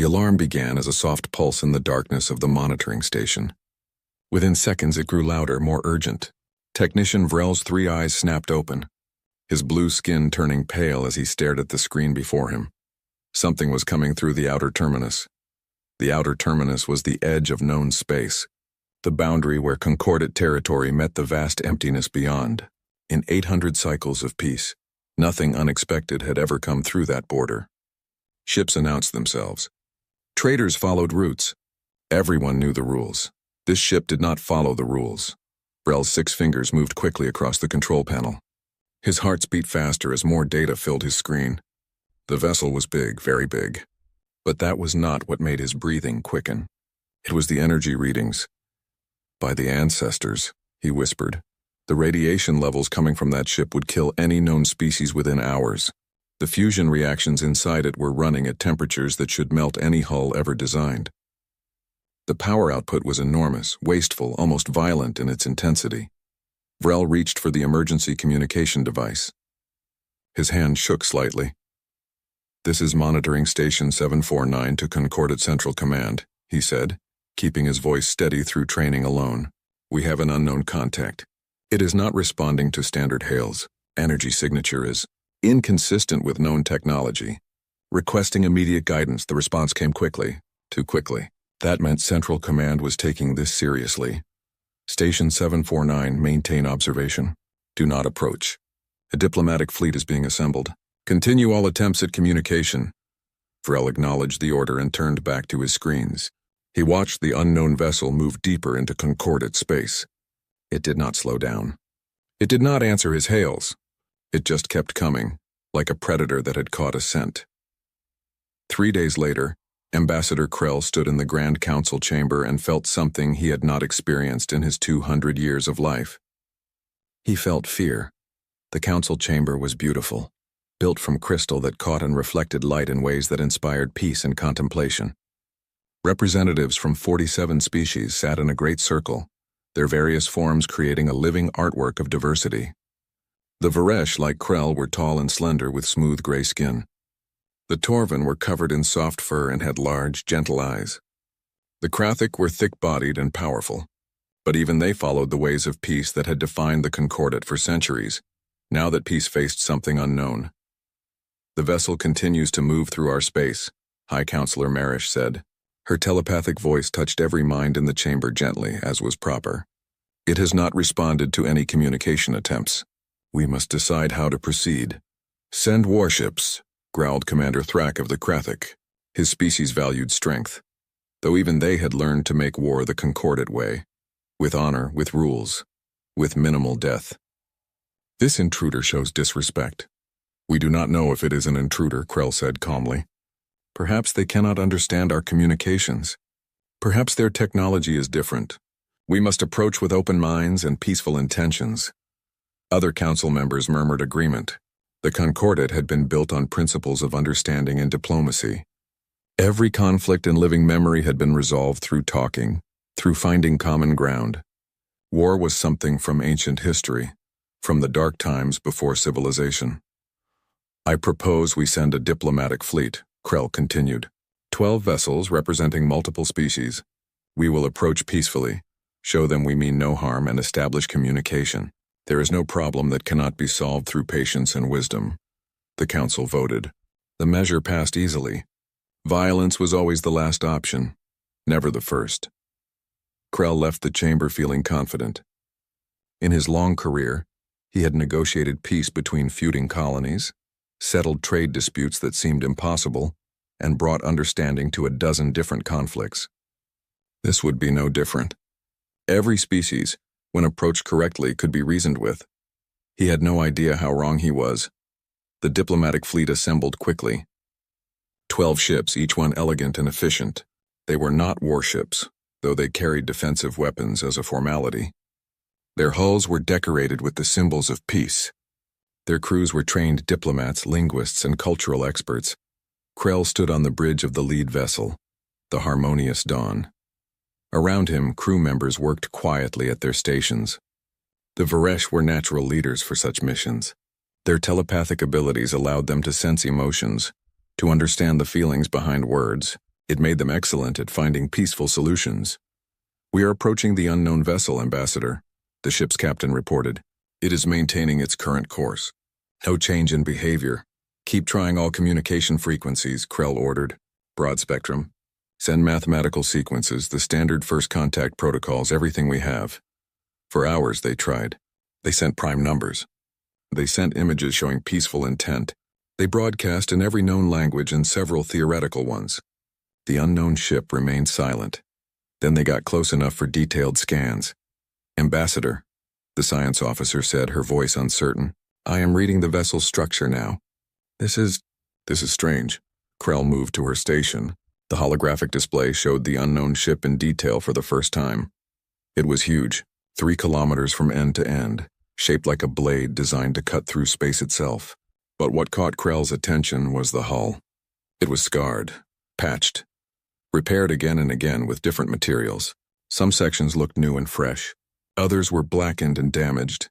The alarm began as a soft pulse in the darkness of the monitoring station. Within seconds it grew louder, more urgent. Technician Vrel's 3 eyes snapped open, his blue skin turning pale as he stared at the screen before him. Something was coming through the outer terminus. The outer terminus was the edge of known space, the boundary where concordate territory met the vast emptiness beyond. In 800 cycles of peace, nothing unexpected had ever come through that border. Ships announced themselves. Traders followed routes. Everyone knew the rules. This ship did not follow the rules. Vrel's 6 fingers moved quickly across the control panel. His heart beat faster as more data filled his screen. The vessel was big, very big. But that was not what made his breathing quicken. It was the energy readings. By the ancestors, he whispered. The radiation levels coming from that ship would kill any known species within hours. The fusion reactions inside it were running at temperatures that should melt any hull ever designed. The power output was enormous, wasteful, almost violent in its intensity. Vrel reached for the emergency communication device. His hand shook slightly. "This is Monitoring Station 749 to Concordate Central Command," he said, keeping his voice steady through training alone. "We have an unknown contact. It is not responding to standard hails. Energy signature is inconsistent with known technology. Requesting immediate guidance, the response came quickly, too quickly. That meant Central Command was taking this seriously. Station 749, maintain observation. Do not approach. A diplomatic fleet is being assembled. Continue all attempts at communication." Vrel acknowledged the order and turned back to his screens. He watched the unknown vessel move deeper into concordate space. It did not slow down. It did not answer his hails. It just kept coming, like a predator that had caught a scent. 3 days later, Ambassador Krell stood in the Grand Council chamber and felt something he had not experienced in his 200 years of life. He felt fear. The council chamber was beautiful, built from crystal that caught and reflected light in ways that inspired peace and contemplation. Representatives from 47 species sat in a great circle, their various forms creating a living artwork of diversity. The Varesh, like Krell, were tall and slender with smooth gray skin. The Torvan were covered in soft fur and had large, gentle eyes. The Krathic were thick-bodied and powerful, but even they followed the ways of peace that had defined the Concordate for centuries, now that peace faced something unknown. "The vessel continues to move through our space," High Counselor Marish said. Her telepathic voice touched every mind in the chamber gently, as was proper. "It has not responded to any communication attempts. We must decide how to proceed." "Send warships," growled Commander Thrak of the Krathic. His species valued strength, though even they had learned to make war the Concordate way, with honor, with rules, with minimal death. "This intruder shows disrespect." "We do not know if it is an intruder," Krell said calmly. "Perhaps they cannot understand our communications. Perhaps their technology is different. We must approach with open minds and peaceful intentions." Other council members murmured agreement. The Concordate had been built on principles of understanding and diplomacy. Every conflict in living memory had been resolved through talking, through finding common ground. War was something from ancient history, from the dark times before civilization. "I propose we send a diplomatic fleet," Krell continued. 12 vessels representing multiple species. We will approach peacefully, show them we mean no harm, and establish communication. There is no problem that cannot be solved through patience and wisdom. The council voted. The measure passed easily. Violence was always the last option, never the first. Krell left the chamber feeling confident. In his long career, he had negotiated peace between feuding colonies, settled trade disputes that seemed impossible, and brought understanding to a dozen different conflicts. This would be no different. Every species, when approached correctly, could be reasoned with. He had no idea how wrong he was. The diplomatic fleet assembled quickly. 12 ships, each one elegant and efficient. They were not warships, though they carried defensive weapons as a formality. Their hulls were decorated with the symbols of peace. Their crews were trained diplomats, linguists, and cultural experts. Krell stood on the bridge of the lead vessel, the Harmonious Dawn. Around him, crew members worked quietly at their stations. The Varesh were natural leaders for such missions. Their telepathic abilities allowed them to sense emotions, to understand the feelings behind words, It made them excellent at finding peaceful solutions. "We are approaching the unknown vessel, Ambassador," the ship's captain reported. "It is maintaining its current course. No change in behavior. Keep trying all communication frequencies," Krell ordered. "Broad spectrum. Send mathematical sequences, the standard first contact protocols, everything we have." For hours they tried. They sent prime numbers. They sent images showing peaceful intent. They broadcast in every known language and several theoretical ones. The unknown ship remained silent. Then they got close enough for detailed scans. "Ambassador," the science officer said, her voice uncertain, "I am reading the vessel's structure now. This is strange." Krell moved to her station. The holographic display showed the unknown ship in detail for the first time. It was huge, 3 kilometers from end to end, shaped like a blade designed to cut through space itself. But what caught Krell's attention was the hull. It was scarred, patched, repaired again and again with different materials. Some sections looked new and fresh. Others were blackened and damaged.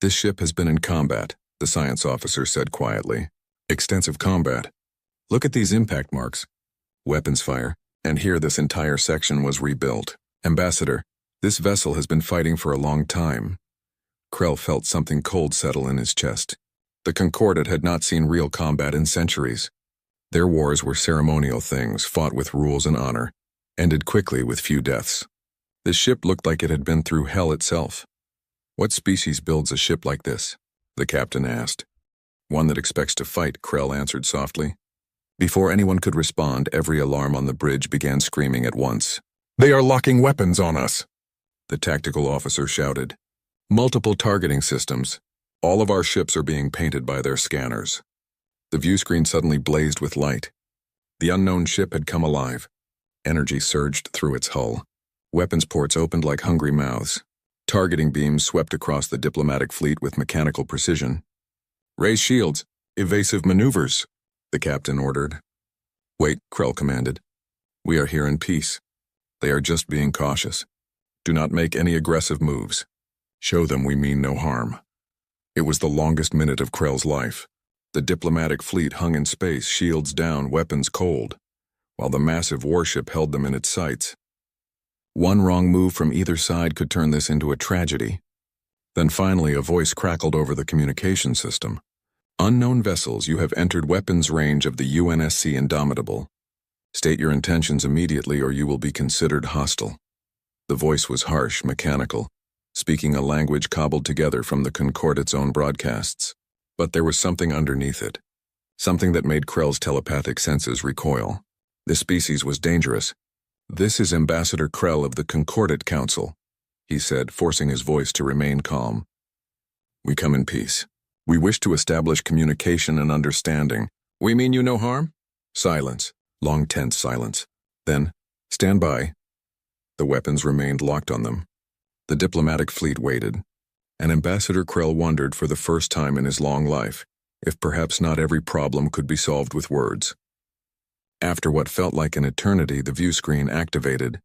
"This ship has been in combat," the science officer said quietly. "Extensive combat. Look at these impact marks. Weapons fire. And here this entire section was rebuilt. Ambassador, this vessel has been fighting for a long time." Krell felt something cold settle in his chest. The Concordat had not seen real combat in centuries. Their wars were ceremonial things, fought with rules and honor, ended quickly with few deaths. The ship looked like it had been through hell itself. "What species builds a ship like this?" the captain asked. "One that expects to fight," Krell answered softly. Before anyone could respond, every alarm on the bridge began screaming at once. "They are locking weapons on us!" the tactical officer shouted. "Multiple targeting systems. All of our ships are being painted by their scanners." The view screen suddenly blazed with light. The unknown ship had come alive. Energy surged through its hull. Weapons ports opened like hungry mouths. Targeting beams swept across the diplomatic fleet with mechanical precision. "Raise shields. Evasive maneuvers," the captain ordered. "Wait," Krell commanded. "We are here in peace. They are just being cautious. Do not make any aggressive moves. Show them we mean no harm." It was the longest minute of Krell's life. The diplomatic fleet hung in space, shields down, weapons cold, while the massive warship held them in its sights. One wrong move from either side could turn this into a tragedy. Then finally a voice crackled over the communication system. "Unknown vessels, you have entered weapons range of the UNSC Indomitable. State your intentions immediately or you will be considered hostile." The voice was harsh, mechanical, speaking a language cobbled together from the Concordat's own broadcasts. But there was something underneath it. Something that made Krell's telepathic senses recoil. This species was dangerous. "This is Ambassador Krell of the Concordat Council," he said, forcing his voice to remain calm. "We come in peace. We wish to establish communication and understanding." "We mean you no harm?" Silence. Long tense silence. Then, "Stand by." The weapons remained locked on them. The diplomatic fleet waited. And Ambassador Krell wondered for the first time in his long life if perhaps not every problem could be solved with words. After what felt like an eternity, the view screen activated.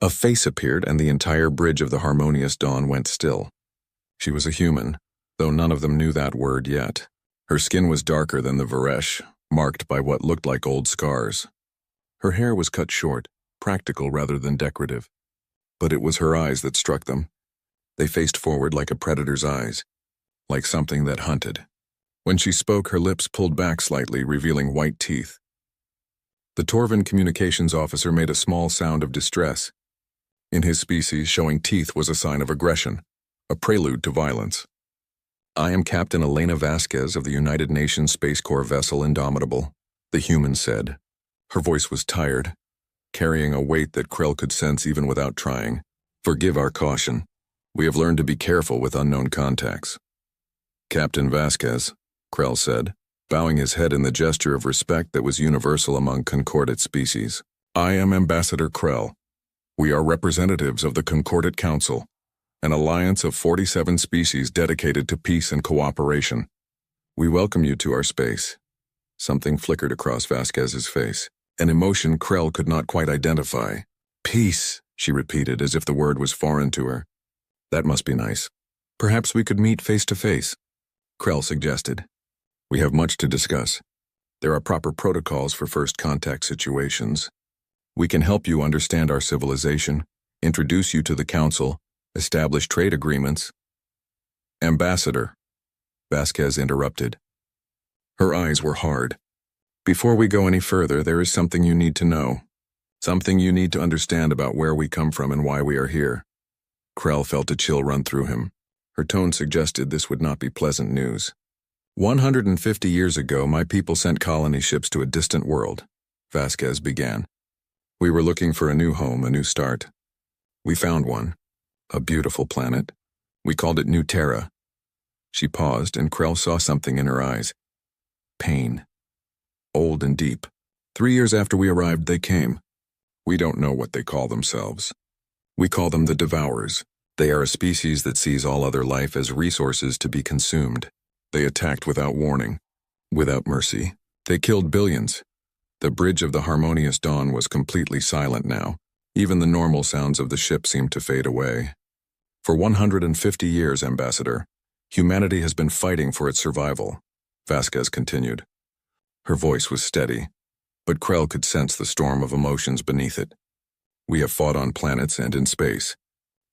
A face appeared and the entire bridge of the Harmonious Dawn went still. She was a human, though none of them knew that word yet. Her skin was darker than the Varesh, marked by what looked like old scars. Her hair was cut short, practical rather than decorative. But it was her eyes that struck them. They faced forward like a predator's eyes, like something that hunted. When she spoke, her lips pulled back slightly, revealing white teeth. The Torvin communications officer made a small sound of distress. In his species, showing teeth was a sign of aggression, a prelude to violence. "I am Captain Elena Vasquez of the United Nations Space Corps vessel Indomitable," the human said. Her voice was tired, carrying a weight that Krell could sense even without trying. "Forgive our caution. We have learned to be careful with unknown contacts." "Captain Vasquez," Krell said, bowing his head in the gesture of respect that was universal among Concordat species. "I am Ambassador Krell. We are representatives of the Concordat Council, an alliance of 47 species dedicated to peace and cooperation. We welcome you to our space." Something flickered across Vasquez's face, an emotion Krell could not quite identify. "Peace," she repeated as if the word was foreign to her. "That must be nice. Perhaps we could meet face to face," Krell suggested. "We have much to discuss. There are proper protocols for first contact situations." We can help you understand our civilization, introduce you to the Council, establish trade agreements." "Ambassador," Vasquez interrupted. Her eyes were hard. "Before we go any further, there is something you need to know. Something you need to understand about where we come from and why we are here." Krell felt a chill run through him. Her tone suggested this would not be pleasant news. 150 years ago, my people sent colony ships to a distant world," Vasquez began. "We were looking for a new home, a new start. We found one. A beautiful planet. We called it New Terra." She paused, and Krell saw something in her eyes. Pain. Old and deep. 3 years after we arrived, they came. We don't know what they call themselves. We call them the Devourers. They are a species that sees all other life as resources to be consumed. They attacked without warning, without mercy. They killed billions. The bridge of the Harmonious Dawn was completely silent now. Even the normal sounds of the ship seemed to fade away. For 150 years, Ambassador, humanity has been fighting for its survival, Vasquez continued. Her voice was steady, but Krell could sense the storm of emotions beneath it. We have fought on planets and in space.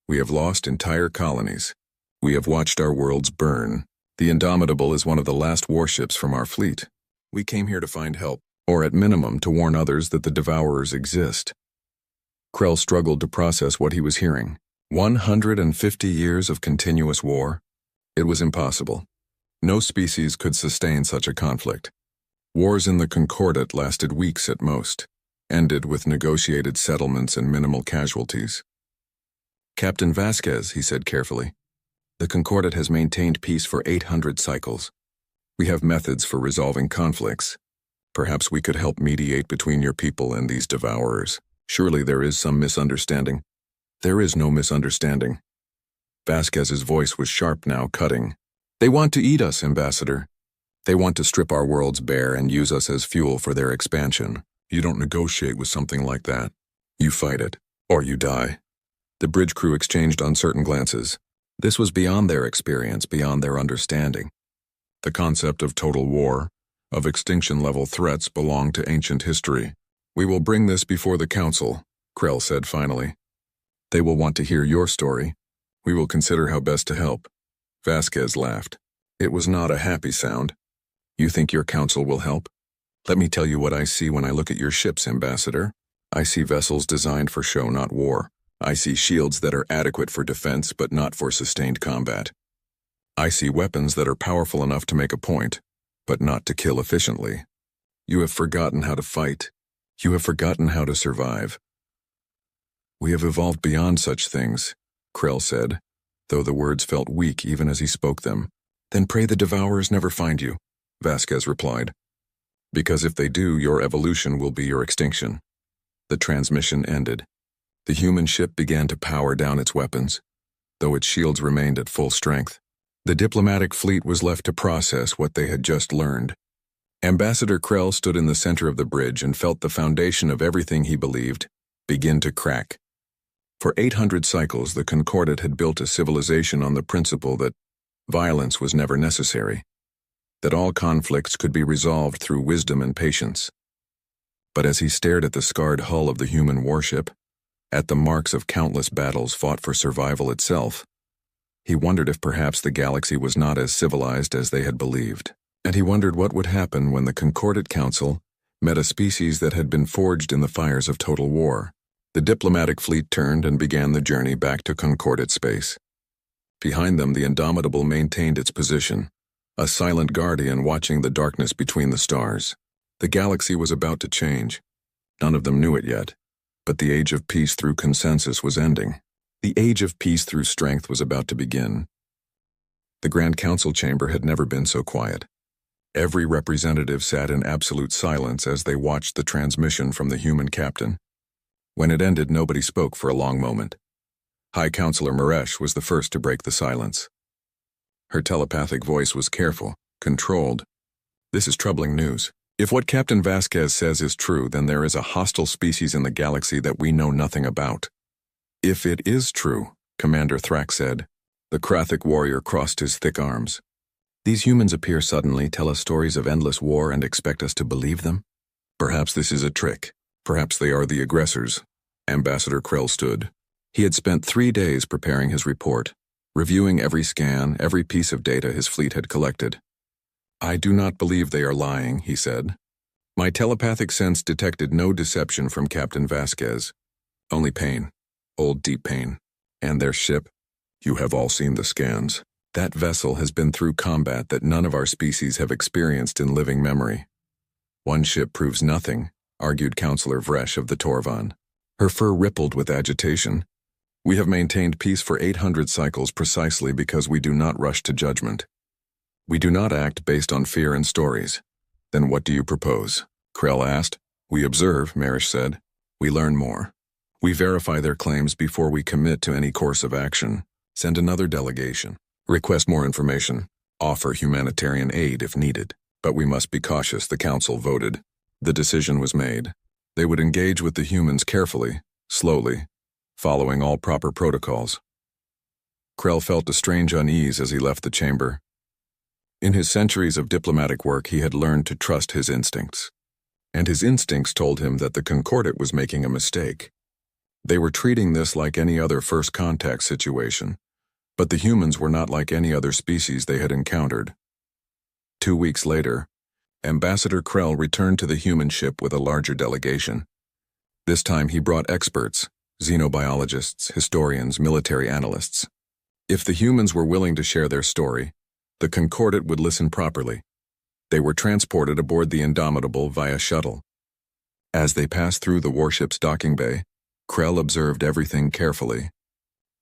We have lost entire colonies. We have watched our worlds burn. The Indomitable is one of the last warships from our fleet. We came here to find help, or at minimum to warn others that the Devourers exist. Krell struggled to process what he was hearing. 150 years of continuous war? It was impossible. No species could sustain such a conflict. Wars in the Concordat lasted weeks at most, ended with negotiated settlements and minimal casualties. Captain Vasquez, he said carefully, the Concordat has maintained peace for 800 cycles. We have methods for resolving conflicts. Perhaps we could help mediate between your people and these Devourers. Surely there is some misunderstanding. There is no misunderstanding. Vasquez's voice was sharp now, cutting. They want to eat us, Ambassador. They want to strip our worlds bare and use us as fuel for their expansion. You don't negotiate with something like that. You fight it, or you die. The bridge crew exchanged uncertain glances. This was beyond their experience, beyond their understanding. The concept of total war, of extinction-level threats, belonged to ancient history. We will bring this before the Council, Krell said finally. They will want to hear your story. We will consider how best to help. Vasquez laughed. It was not a happy sound. You think your Council will help? Let me tell you what I see when I look at your ships, Ambassador. I see vessels designed for show, not war. I see shields that are adequate for defense but not for sustained combat. I see weapons that are powerful enough to make a point, but not to kill efficiently. You have forgotten how to fight. You have forgotten how to survive. We have evolved beyond such things, Krell said, though the words felt weak even as he spoke them. Then pray the Devourers never find you, Vasquez replied. Because if they do, your evolution will be your extinction. The transmission ended. The human ship began to power down its weapons, though its shields remained at full strength. The diplomatic fleet was left to process what they had just learned. Ambassador Krell stood in the center of the bridge and felt the foundation of everything he believed begin to crack. For 800 cycles, the Concordat had built a civilization on the principle that violence was never necessary, that all conflicts could be resolved through wisdom and patience. But as he stared at the scarred hull of the human warship, at the marks of countless battles fought for survival itself, he wondered if perhaps the galaxy was not as civilized as they had believed. And he wondered what would happen when the Concordat Council met a species that had been forged in the fires of total war. The diplomatic fleet turned and began the journey back to Concordat space. Behind them, the Indomitable maintained its position, a silent guardian watching the darkness between the stars. The galaxy was about to change. None of them knew it yet, but the age of peace through consensus was ending. The age of peace through strength was about to begin. The Grand Council chamber had never been so quiet. Every representative sat in absolute silence as they watched the transmission from the human captain. When it ended, nobody spoke for a long moment. High Counselor Maresh was the first to break the silence. Her telepathic voice was careful, controlled. This is troubling news. If what Captain Vasquez says is true, then there is a hostile species in the galaxy that we know nothing about. If it is true, Commander Thrak said. The Krathic warrior crossed his thick arms. These humans appear suddenly, tell us stories of endless war and expect us to believe them? Perhaps this is a trick. Perhaps they are the aggressors. Ambassador Krell stood. He had spent 3 days preparing his report, reviewing every scan, every piece of data his fleet had collected. I do not believe they are lying, he said. My telepathic sense detected no deception from Captain Vasquez. Only pain. Old deep pain. And their ship? You have all seen the scans. That vessel has been through combat that none of our species have experienced in living memory. One ship proves nothing, argued Counselor Vresh of the Torvan. Her fur rippled with agitation. We have maintained peace for 800 cycles precisely because we do not rush to judgment. We do not act based on fear and stories. Then what do you propose? Krell asked. We observe, Marish said. We learn more. We verify their claims before we commit to any course of action. Send another delegation. Request more information. Offer humanitarian aid if needed. But we must be cautious, the council voted. The decision was made. They would engage with the humans carefully, slowly, following all proper protocols. Krell felt a strange unease as he left the chamber. In his centuries of diplomatic work, he had learned to trust his instincts. And his instincts told him that the Concordat was making a mistake. They were treating this like any other first contact situation, but the humans were not like any other species they had encountered. 2 weeks later, Ambassador Krell returned to the human ship with a larger delegation. This time he brought experts, xenobiologists, historians, military analysts. If the humans were willing to share their story, the Concordat would listen properly. They were transported aboard the Indomitable via shuttle. As they passed through the warship's docking bay, Krell observed everything carefully.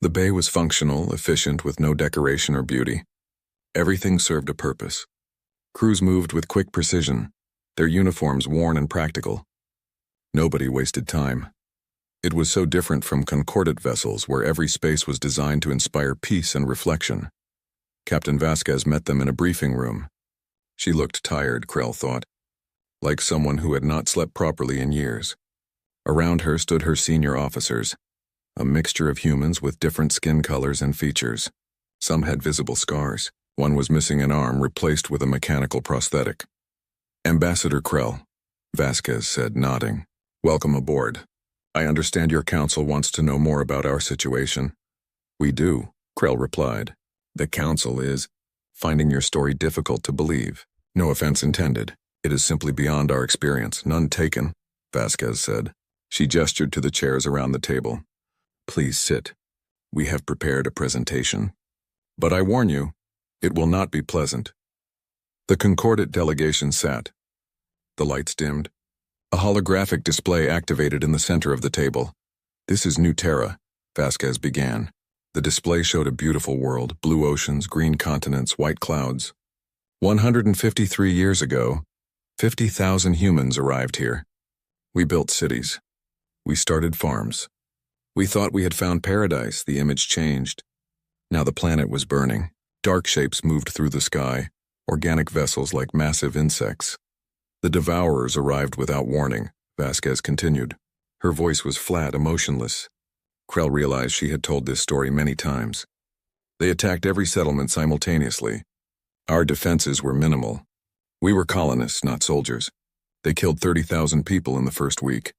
The bay was functional, efficient, with no decoration or beauty. Everything served a purpose. Crews moved with quick precision, their uniforms worn and practical. Nobody wasted time. It was so different from Concordat vessels where every space was designed to inspire peace and reflection. Captain Vasquez met them in a briefing room. She looked tired, Krell thought, like someone who had not slept properly in years. Around her stood her senior officers, a mixture of humans with different skin colors and features. Some had visible scars. One was missing an arm, replaced with a mechanical prosthetic. Ambassador Krell, Vasquez said, nodding. Welcome aboard. I understand your council wants to know more about our situation. We do, Krell replied. The council is finding your story difficult to believe. No offense intended. It is simply beyond our experience. None taken, Vasquez said. She gestured to the chairs around the table. Please sit. We have prepared a presentation. But I warn you, it will not be pleasant. The Concordat delegation sat. The lights dimmed. A holographic display activated in the center of the table. This is New Terra, Vasquez began. The display showed a beautiful world, blue oceans, green continents, white clouds. 153 years ago, 50,000 humans arrived here. We built cities. We started farms. We thought we had found paradise. The image changed. Now the planet was burning. Dark shapes moved through the sky, organic vessels like massive insects. The devourers arrived without warning, Vasquez continued. Her voice was flat, emotionless. Krell realized she had told this story many times. They attacked every settlement simultaneously. Our defenses were minimal. We were colonists, not soldiers. They killed 30,000 people in the first week.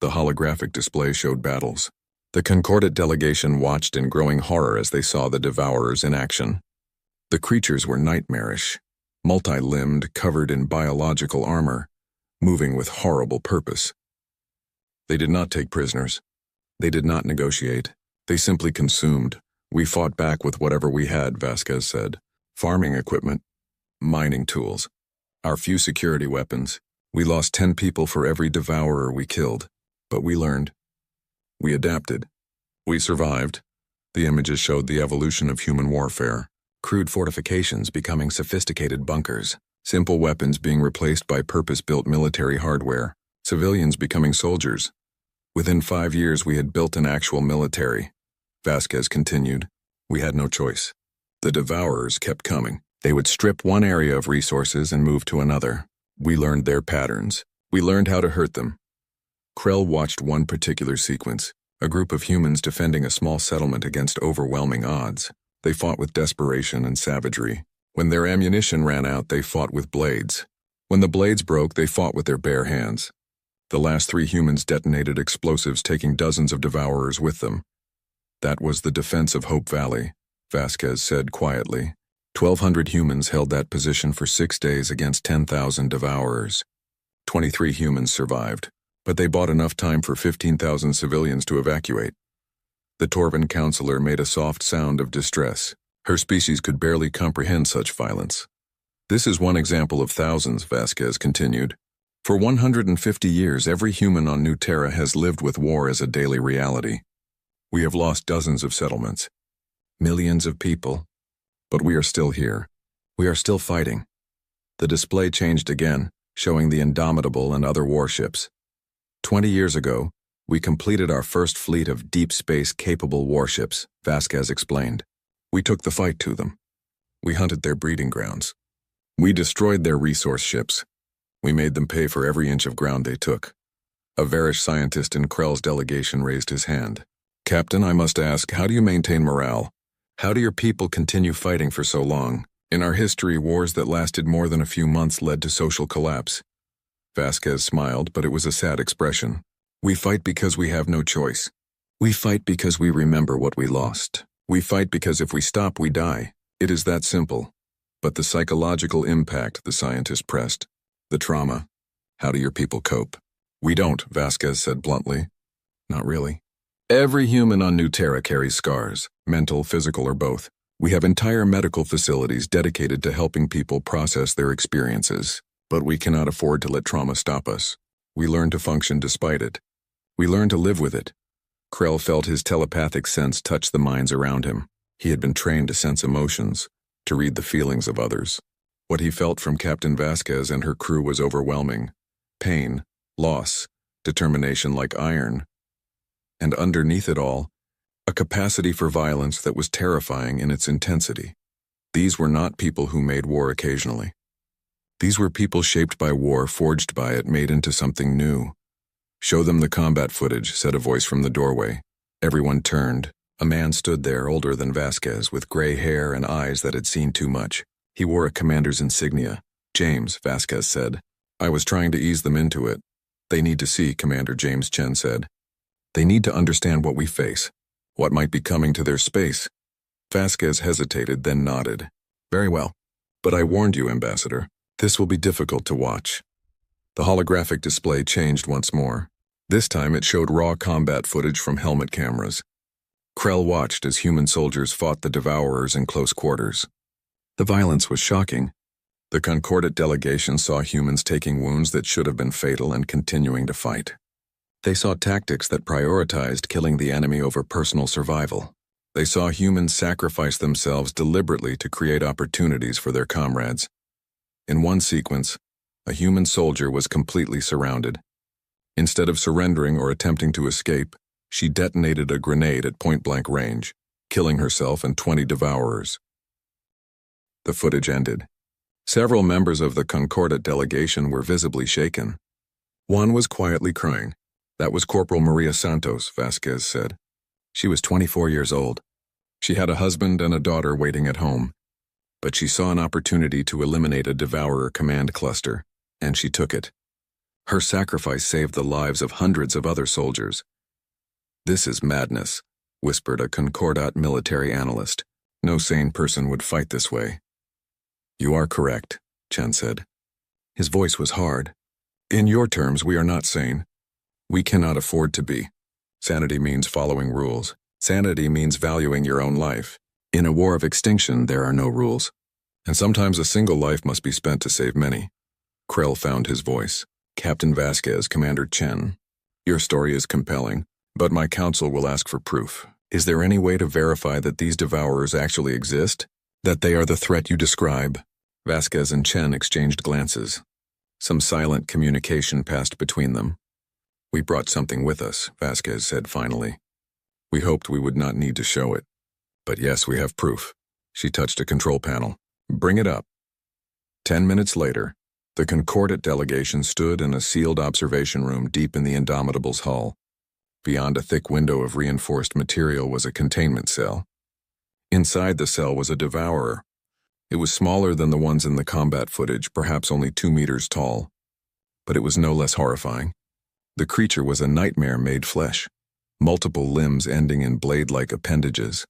The holographic display showed battles. The Concordat delegation watched in growing horror as they saw the devourers in action. The creatures were nightmarish, multi-limbed, covered in biological armor, moving with horrible purpose. They did not take prisoners. They did not negotiate. They simply consumed. We fought back with whatever we had, Vasquez said. Farming equipment, mining tools, our few security weapons. We lost 10 people for every devourer we killed, but we learned. We adapted. We survived. The images showed the evolution of human warfare. Crude fortifications becoming sophisticated bunkers, simple weapons being replaced by purpose-built military hardware, civilians becoming soldiers. Within 5 years we had built an actual military. Vasquez continued. We had no choice. The devourers kept coming. They would strip one area of resources and move to another. We learned their patterns. We learned how to hurt them. Krell watched one particular sequence, a group of humans defending a small settlement against overwhelming odds. They fought with desperation and savagery. When their ammunition ran out, they fought with blades. When the blades broke, they fought with their bare hands. The last 3 humans detonated explosives, taking dozens of devourers with them. That was the defense of Hope Valley, Vasquez said quietly. 1,200 humans held that position for 6 days against 10,000 devourers. 23 humans survived, but they bought enough time for 15,000 civilians to evacuate. The Torvin counselor made a soft sound of distress. Her species could barely comprehend such violence. This is one example of thousands, Vasquez continued. For 150 years, every human on New Terra has lived with war as a daily reality. We have lost dozens of settlements, millions of people, but we are still here. We are still fighting. The display changed again, showing the Indomitable and other warships. 20 years ago, we completed our first fleet of deep space-capable warships, Vasquez explained. We took the fight to them. We hunted their breeding grounds. We destroyed their resource ships. We made them pay for every inch of ground they took. A Varish scientist in Krell's delegation raised his hand. Captain, I must ask, how do you maintain morale? How do your people continue fighting for so long? In our history, wars that lasted more than a few months led to social collapse. Vasquez smiled, but it was a sad expression. We fight because we have no choice. We fight because we remember what we lost. We fight because if we stop, we die. It is that simple. But the psychological impact, the scientist pressed. The trauma. How do your people cope? We don't, Vasquez said bluntly. Not really. Every human on New Terra carries scars, mental, physical, or both. We have entire medical facilities dedicated to helping people process their experiences. But we cannot afford to let trauma stop us. We learn to function despite it. We learn to live with it. Krell felt his telepathic sense touch the minds around him. He had been trained to sense emotions, to read the feelings of others. What he felt from Captain Vasquez and her crew was overwhelming. Pain, loss, determination like iron. And underneath it all, a capacity for violence that was terrifying in its intensity. These were not people who made war occasionally. These were people shaped by war, forged by it, made into something new. Show them the combat footage, said a voice from the doorway. Everyone turned. A man stood there, older than Vasquez, with gray hair and eyes that had seen too much. He wore a commander's insignia. James, Vasquez said. I was trying to ease them into it. They need to see, Commander James Chen said. They need to understand what we face, what might be coming to their space. Vasquez hesitated, then nodded. Very well. But I warned you, Ambassador. This will be difficult to watch. The holographic display changed once more. This time it showed raw combat footage from helmet cameras. Krell watched as human soldiers fought the Devourers in close quarters. The violence was shocking. The Concordat delegation saw humans taking wounds that should have been fatal and continuing to fight. They saw tactics that prioritized killing the enemy over personal survival. They saw humans sacrifice themselves deliberately to create opportunities for their comrades. In one sequence, a human soldier was completely surrounded. Instead of surrendering or attempting to escape, she detonated a grenade at point-blank range, killing herself and 20 Devourers. The footage ended. Several members of the Concordat delegation were visibly shaken. One was quietly crying. That was Corporal Maria Santos, Vasquez said. She was 24 years old. She had a husband and a daughter waiting at home. But she saw an opportunity to eliminate a Devourer command cluster, and she took it. Her sacrifice saved the lives of hundreds of other soldiers. This is madness, whispered a Concordat military analyst. No sane person would fight this way. You are correct, Chen said. His voice was hard. In your terms, we are not sane. We cannot afford to be. Sanity means following rules. Sanity means valuing your own life. In a war of extinction, there are no rules. And sometimes a single life must be spent to save many. Krell found his voice. Captain Vasquez, Commander Chen. Your story is compelling, but my council will ask for proof. Is there any way to verify that these Devourers actually exist? That they are the threat you describe? Vasquez and Chen exchanged glances. Some silent communication passed between them. We brought something with us, Vasquez said finally. We hoped we would not need to show it. But yes, we have proof. She touched a control panel. Bring it up. 10 minutes later, the Concordat delegation stood in a sealed observation room deep in the Indomitable's hull. Beyond a thick window of reinforced material was a containment cell. Inside the cell was a Devourer. It was smaller than the ones in the combat footage, perhaps only 2 meters tall. But it was no less horrifying. The creature was a nightmare made flesh, multiple limbs ending in blade-like appendages,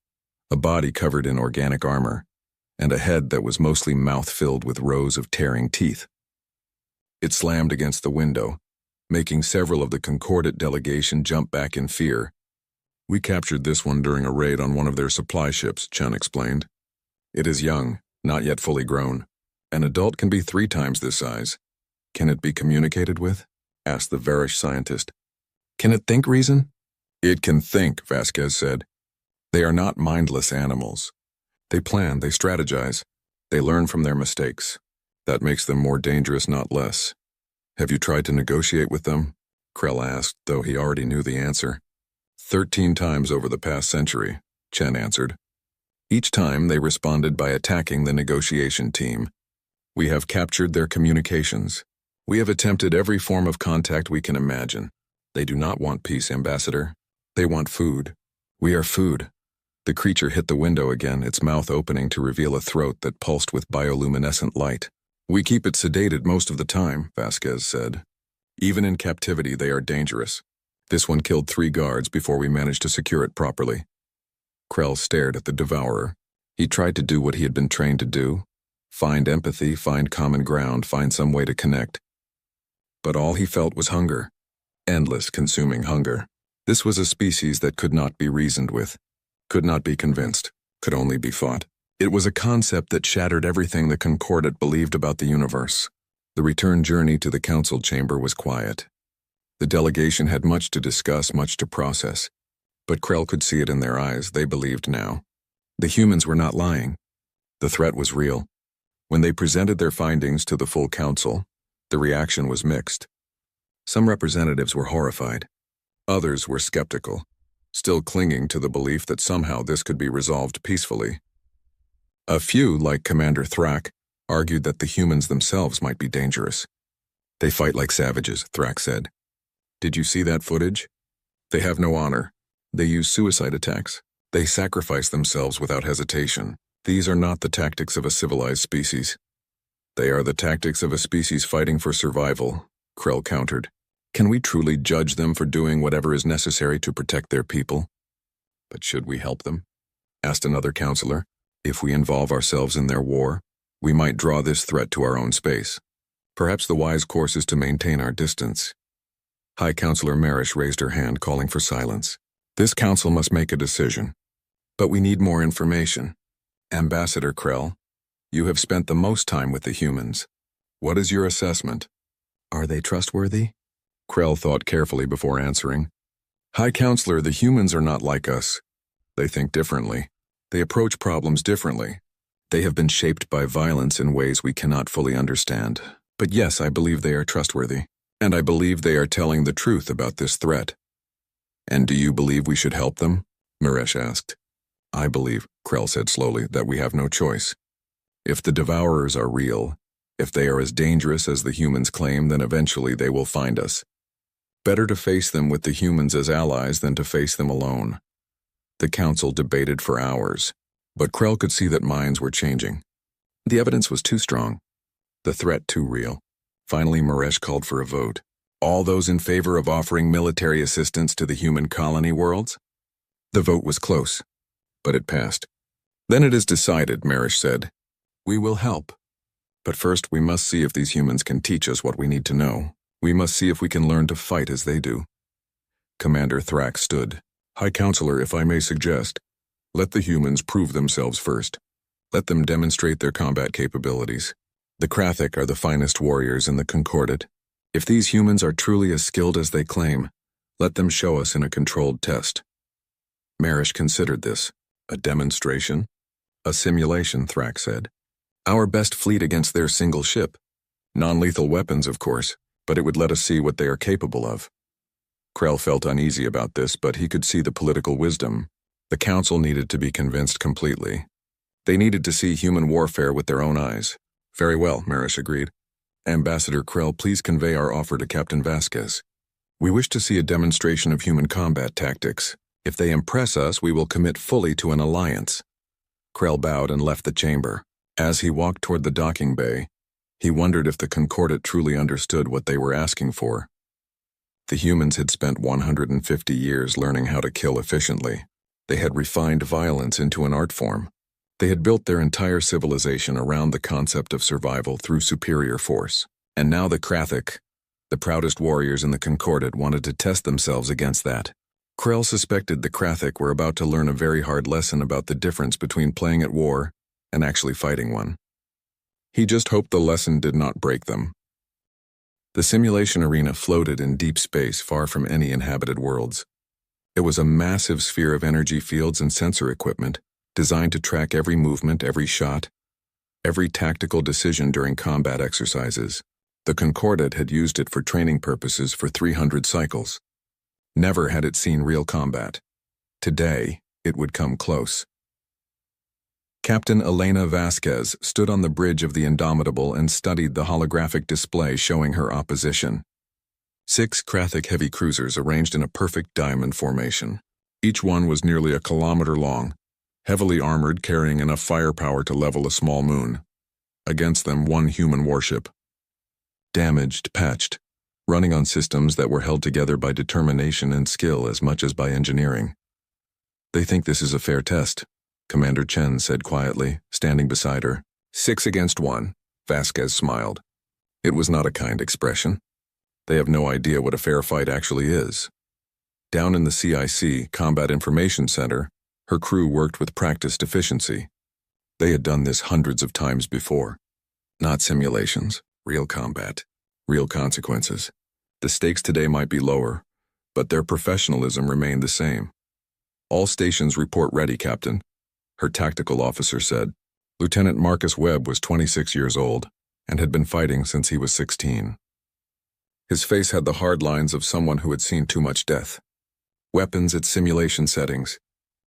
a body covered in organic armor, and a head that was mostly mouth filled with rows of tearing teeth. It slammed against the window, making several of the Concordat delegation jump back in fear. "We captured this one during a raid on one of their supply ships," Chen explained. "It is young, not yet fully grown. An adult can be 3 times this size." "Can it be communicated with?" asked the Varish scientist. "Can it think, reason?" "It can think," Vasquez said. "They are not mindless animals. They plan, they strategize, they learn from their mistakes. That makes them more dangerous, not less." "Have you tried to negotiate with them?" Krell asked, though he already knew the answer. 13 times over the past century, Chen answered. Each time they responded by attacking the negotiation team. "We have captured their communications. We have attempted every form of contact we can imagine. They do not want peace, Ambassador. They want food. We are food." The creature hit the window again, its mouth opening to reveal a throat that pulsed with bioluminescent light. "We keep it sedated most of the time," Vasquez said. "Even in captivity, they are dangerous. This one killed 3 guards before we managed to secure it properly." Krell stared at the devourer. He tried to do what he had been trained to do. Find empathy, find common ground, find some way to connect. But all he felt was hunger. Endless, consuming hunger. This was a species that could not be reasoned with, could not be convinced, could only be fought. It was a concept that shattered everything the Concordat believed about the universe. The return journey to the council chamber was quiet. The delegation had much to discuss, much to process. But Krell could see it in their eyes. They believed now. The humans were not lying. The threat was real. When they presented their findings to the full council, the reaction was mixed. Some representatives were horrified. Others were skeptical, still clinging to the belief that somehow this could be resolved peacefully. A few, like Commander Thrak, argued that the humans themselves might be dangerous. "They fight like savages," Thrak said. "Did you see that footage? They have no honor. They use suicide attacks. They sacrifice themselves without hesitation. These are not the tactics of a civilized species. They are the tactics of a species fighting for survival," Krell countered. "Can we truly judge them for doing whatever is necessary to protect their people?" "But should we help them?" asked another counselor. "If we involve ourselves in their war, we might draw this threat to our own space. Perhaps the wise course is to maintain our distance." High Counselor Marish raised her hand, calling for silence. "This council must make a decision. But we need more information. Ambassador Krell, you have spent the most time with the humans. What is your assessment? Are they trustworthy?" Krell thought carefully before answering. "High Counselor, the humans are not like us. They think differently. They approach problems differently. They have been shaped by violence in ways we cannot fully understand. But yes, I believe they are trustworthy. And I believe they are telling the truth about this threat." "And do you believe we should help them?" Maresh asked. "I believe," Krell said slowly, "that we have no choice. If the devourers are real, if they are as dangerous as the humans claim, then eventually they will find us. Better to face them with the humans as allies than to face them alone." The council debated for hours, but Krell could see that minds were changing. The evidence was too strong, the threat too real. Finally, Maresh called for a vote. "All those in favor of offering military assistance to the human colony worlds?" The vote was close, but it passed. "Then it is decided," Maresh said. "We will help. But first we must see if these humans can teach us what we need to know. We must see if we can learn to fight as they do." Commander Thrak stood. "High Counselor, if I may suggest, let the humans prove themselves first. Let them demonstrate their combat capabilities. The Krathic are the finest warriors in the Concordat. If these humans are truly as skilled as they claim, let them show us in a controlled test." Marish considered this. "A demonstration?" "A simulation," Thrak said. "Our best fleet against their single ship. Non-lethal weapons, of course, but it would let us see what they are capable of." Krell felt uneasy about this, but he could see the political wisdom. The council needed to be convinced completely. They needed to see human warfare with their own eyes. "Very well," Marish agreed. "Ambassador Krell, please convey our offer to Captain Vasquez. We wish to see a demonstration of human combat tactics. If they impress us, we will commit fully to an alliance." Krell bowed and left the chamber. As he walked toward the docking bay, he wondered if the Concordat truly understood what they were asking for. The humans had spent 150 years learning how to kill efficiently. They had refined violence into an art form. They had built their entire civilization around the concept of survival through superior force. And now the Krathic, the proudest warriors in the Concordat, wanted to test themselves against that. Krell suspected the Krathic were about to learn a very hard lesson about the difference between playing at war and actually fighting one. He just hoped the lesson did not break them. The simulation arena floated in deep space far from any inhabited worlds. It was a massive sphere of energy fields and sensor equipment designed to track every movement, every shot, every tactical decision during combat exercises. The Concordat had used it for training purposes for 300 cycles. Never had it seen real combat. Today, it would come close. Captain Elena Vasquez stood on the bridge of the Indomitable and studied the holographic display showing her opposition. 6 Krathic heavy cruisers arranged in a perfect diamond formation. Each one was nearly a kilometer long, heavily armored, carrying enough firepower to level a small moon. Against them, 1 human warship. Damaged, patched, running on systems that were held together by determination and skill as much as by engineering. "They think this is a fair test," Commander Chen said quietly, standing beside her. 6 against 1, Vasquez smiled. It was not a kind expression. They have no idea what a fair fight actually is. Down in the CIC, Combat Information Center, her crew worked with practiced efficiency. They had done this hundreds of times before. Not simulations, real combat, real consequences. The stakes today might be lower, but their professionalism remained the same. "All stations report ready, Captain," her tactical officer said. Lieutenant Marcus Webb was 26 years old and had been fighting since he was 16. His face had the hard lines of someone who had seen too much death. "Weapons at simulation settings.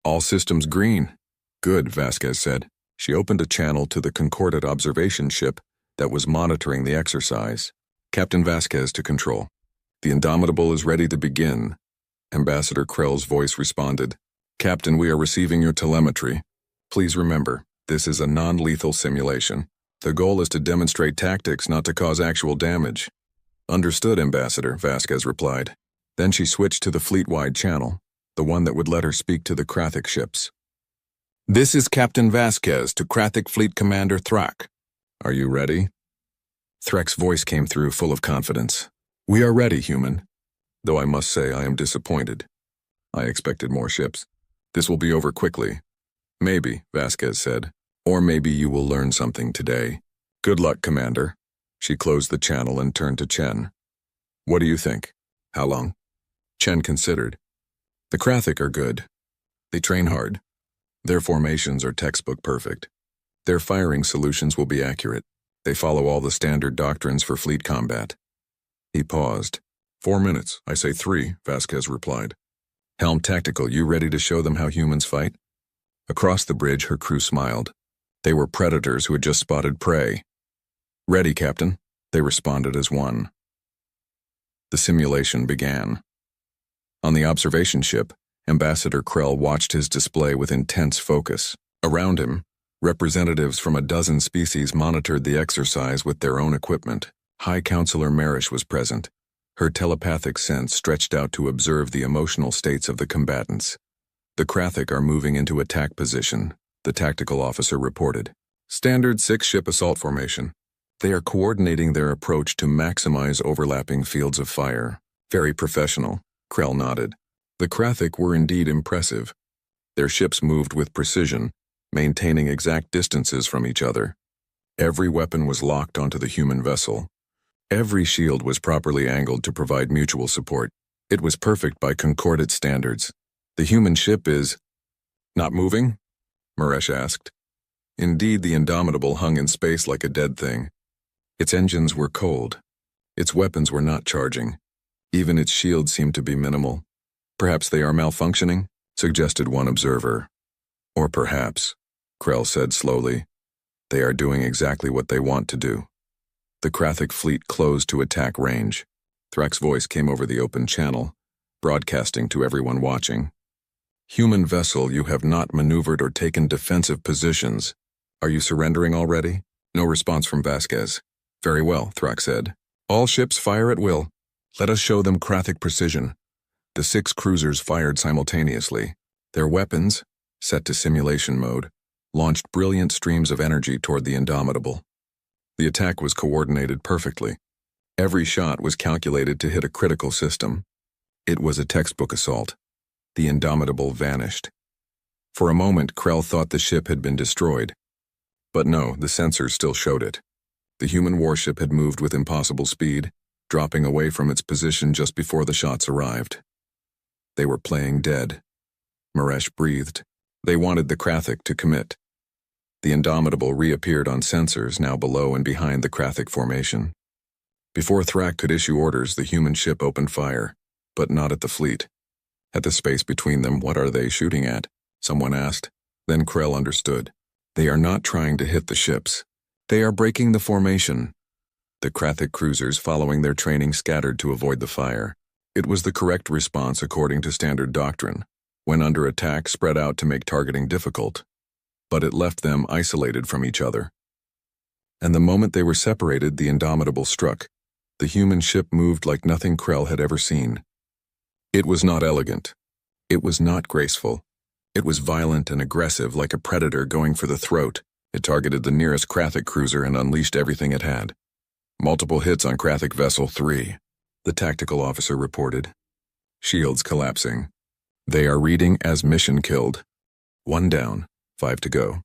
All systems green." "Good," Vasquez said. She opened a channel to the Concordat observation ship that was monitoring the exercise. "Captain Vasquez to control. The Indomitable is ready to begin." Ambassador Krell's voice responded. "Captain, we are receiving your telemetry. Please remember, this is a non-lethal simulation. The goal is to demonstrate tactics, not to cause actual damage." "Understood, Ambassador," Vasquez replied. Then she switched to the fleet-wide channel, the one that would let her speak to the Krathic ships. "This is Captain Vasquez to Krathic Fleet Commander Thrak. Are you ready?" Thrak's voice came through full of confidence. "We are ready, human. Though I must say I am disappointed. I expected more ships. This will be over quickly." "Maybe," Vasquez said. "Or maybe you will learn something today." "Good luck, Commander." She closed the channel and turned to Chen. "What do you think? How long?" Chen considered. "The Krathic are good. They train hard. Their formations are textbook perfect. Their firing solutions will be accurate. They follow all the standard doctrines for fleet combat." He paused. 4 minutes, I say 3, Vasquez replied. "Helm Tactical, you ready to show them how humans fight?" Across the bridge, her crew smiled. They were predators who had just spotted prey. "Ready, Captain," they responded as one. The simulation began. On the observation ship, Ambassador Krell watched his display with intense focus. Around him, representatives from a dozen species monitored the exercise with their own equipment. High Counselor Marish was present. Her telepathic sense stretched out to observe the emotional states of the combatants. "The Krathic are moving into attack position," the tactical officer reported. "Standard 6-ship assault formation. They are coordinating their approach to maximize overlapping fields of fire." "Very professional," Krell nodded. The Krathic were indeed impressive. Their ships moved with precision, maintaining exact distances from each other. Every weapon was locked onto the human vessel. Every shield was properly angled to provide mutual support. It was perfect by Concordat standards. "The human ship is not moving?" Maresh asked. Indeed, the Indomitable hung in space like a dead thing. Its engines were cold. Its weapons were not charging. Even its shields seemed to be minimal. "Perhaps they are malfunctioning," suggested one observer. "Or perhaps," Krell said slowly, "they are doing exactly what they want to do." The Krathic fleet closed to attack range. Thrak's voice came over the open channel, broadcasting to everyone watching. "Human vessel, you have not maneuvered or taken defensive positions. Are you surrendering already?" No response from Vasquez. "Very well," Thrak said. "All ships fire at will." Let us show them Krathic precision. The 6 cruisers fired simultaneously. Their weapons, set to simulation mode, launched brilliant streams of energy toward the Indomitable. The attack was coordinated perfectly. Every shot was calculated to hit a critical system. It was a textbook assault. The Indomitable vanished. For a moment, Krell thought the ship had been destroyed. But no, the sensors still showed it. The human warship had moved with impossible speed, dropping away from its position just before the shots arrived. They were playing dead. Maresh breathed. They wanted the Krathic to commit. The Indomitable reappeared on sensors now below and behind the Krathic formation. Before Thrak could issue orders, the human ship opened fire, but not at the fleet. At the space between them, what are they shooting at? Someone asked. Then Krell understood. They are not trying to hit the ships. They are breaking the formation. The Krathic cruisers following their training scattered to avoid the fire. It was the correct response according to standard doctrine, when under attack spread out to make targeting difficult. But it left them isolated from each other. And the moment they were separated, the Indomitable struck. The human ship moved like nothing Krell had ever seen. It was not elegant. It was not graceful. It was violent and aggressive like a predator going for the throat. It targeted the nearest Krathic cruiser and unleashed everything it had. Multiple hits on Krathic Vessel 3, the tactical officer reported. Shields collapsing. They are reading as mission killed. 1 down, 5 to go.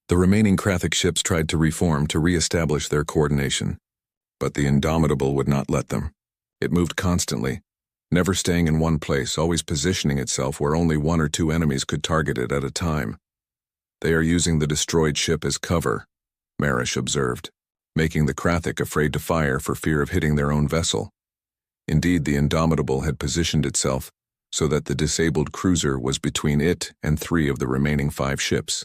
The remaining Krathic ships tried to reform to re-establish their coordination. But the Indomitable would not let them. It moved constantly, never staying in one place, always positioning itself where only 1 or 2 enemies could target it at a time. They are using the destroyed ship as cover, Marish observed, making the Krathic afraid to fire for fear of hitting their own vessel. Indeed, the Indomitable had positioned itself so that the disabled cruiser was between it and 3 of the remaining 5 ships.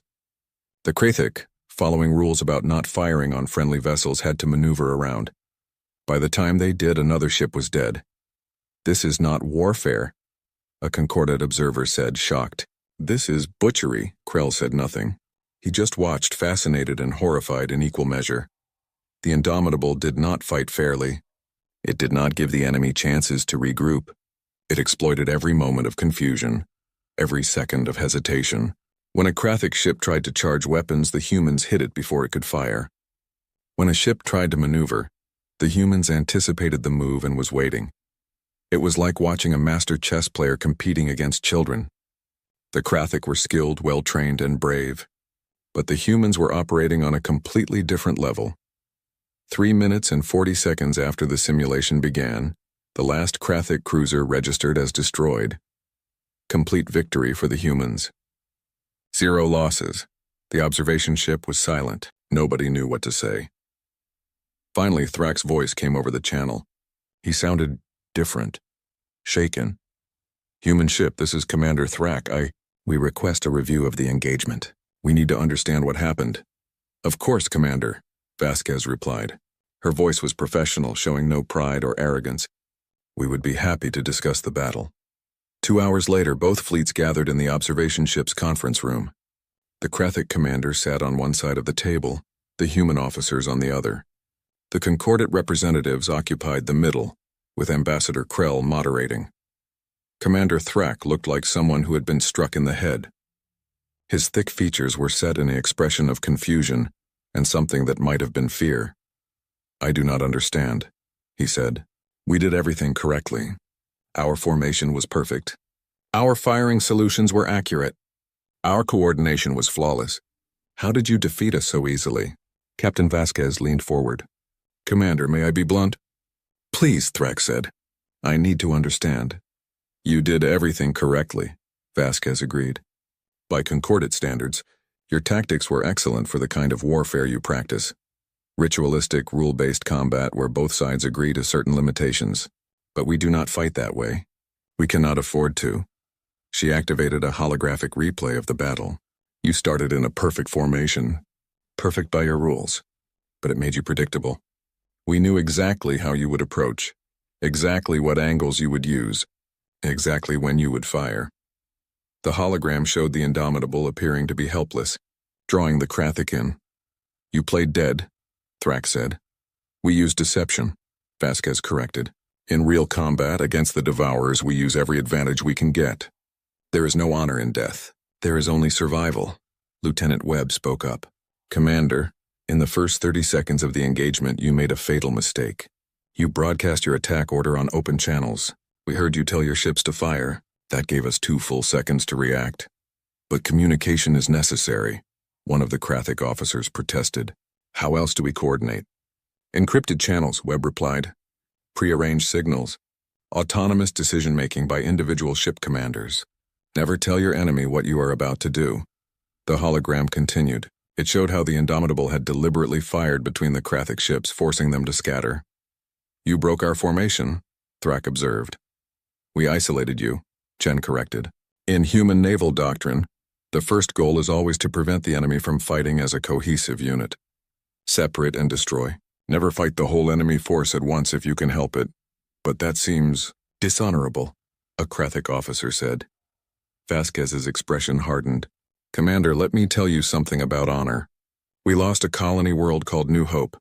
The Krathic, following rules about not firing on friendly vessels, had to maneuver around. By the time they did, another ship was dead. This is not warfare, a Concordat observer said, shocked. This is butchery, Krell said nothing. He just watched, fascinated and horrified in equal measure. The Indomitable did not fight fairly. It did not give the enemy chances to regroup. It exploited every moment of confusion, every second of hesitation. When a Krathic ship tried to charge weapons, the humans hit it before it could fire. When a ship tried to maneuver, the humans anticipated the move and was waiting. It was like watching a master chess player competing against children. The Krathic were skilled, well-trained, and brave. But the humans were operating on a completely different level. 3 minutes and 40 seconds after the simulation began, the last Krathic cruiser registered as destroyed. Complete victory for the humans. 0 losses. The observation ship was silent. Nobody knew what to say. Finally, Thrak's voice came over the channel. He sounded different. Shaken. Human ship, this is Commander Thrak. We request a review of the engagement. We need to understand what happened. Of course, Commander, Vasquez replied. Her voice was professional, showing no pride or arrogance. We would be happy to discuss the battle. 2 hours later, both fleets gathered in the observation ship's conference room. The Krathic commander sat on one side of the table, the human officers on the other. The Concordat representatives occupied the middle, with Ambassador Krell moderating. Commander Thrak looked like someone who had been struck in the head. His thick features were set in an expression of confusion and something that might have been fear. I do not understand, he said. We did everything correctly. Our formation was perfect. Our firing solutions were accurate. Our coordination was flawless. How did you defeat us so easily? Captain Vasquez leaned forward. Commander, may I be blunt? Please, Thrak said. I need to understand. You did everything correctly, Vasquez agreed. By Concordat standards, your tactics were excellent for the kind of warfare you practice. Ritualistic, rule-based combat where both sides agree to certain limitations. But we do not fight that way. We cannot afford to. She activated a holographic replay of the battle. You started in a perfect formation. Perfect by your rules. But it made you predictable. We knew exactly how you would approach. Exactly what angles you would use. Exactly when you would fire. The hologram showed the Indomitable appearing to be helpless, drawing the Krathic in. You played dead, Thrak said. We used deception, Vasquez corrected. In real combat against the Devourers, we use every advantage we can get. There is no honor in death. There is only survival. Lieutenant Webb spoke up. Commander, in the first 30 seconds of the engagement, you made a fatal mistake. You broadcast your attack order on open channels. We heard you tell your ships to fire. That gave us 2 full seconds to react. But communication is necessary, one of the Krathic officers protested. How else do we coordinate? Encrypted channels, Webb replied. Prearranged signals. Autonomous decision-making by individual ship commanders. Never tell your enemy what you are about to do. The hologram continued. It showed how the Indomitable had deliberately fired between the Krathic ships, forcing them to scatter. You broke our formation, Thrak observed. We isolated you, Chen corrected. In human naval doctrine, the first goal is always to prevent the enemy from fighting as a cohesive unit. Separate and destroy. Never fight the whole enemy force at once if you can help it. But that seems dishonorable, a Krathic officer said. Vasquez's expression hardened. Commander, let me tell you something about honor. We lost a colony world called New Hope.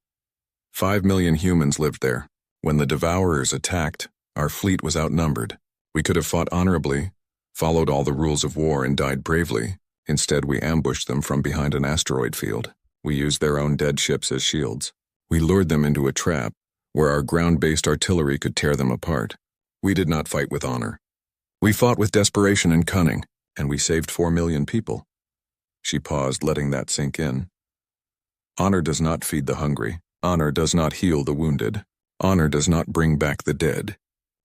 5 million humans lived there. When the Devourers attacked, our fleet was outnumbered. We could have fought honorably, followed all the rules of war, and died bravely. Instead, we ambushed them from behind an asteroid field. We used their own dead ships as shields. We lured them into a trap, where our ground-based artillery could tear them apart. We did not fight with honor. We fought with desperation and cunning, and we saved 4 million people. She paused, letting that sink in. Honor does not feed the hungry. Honor does not heal the wounded. Honor does not bring back the dead.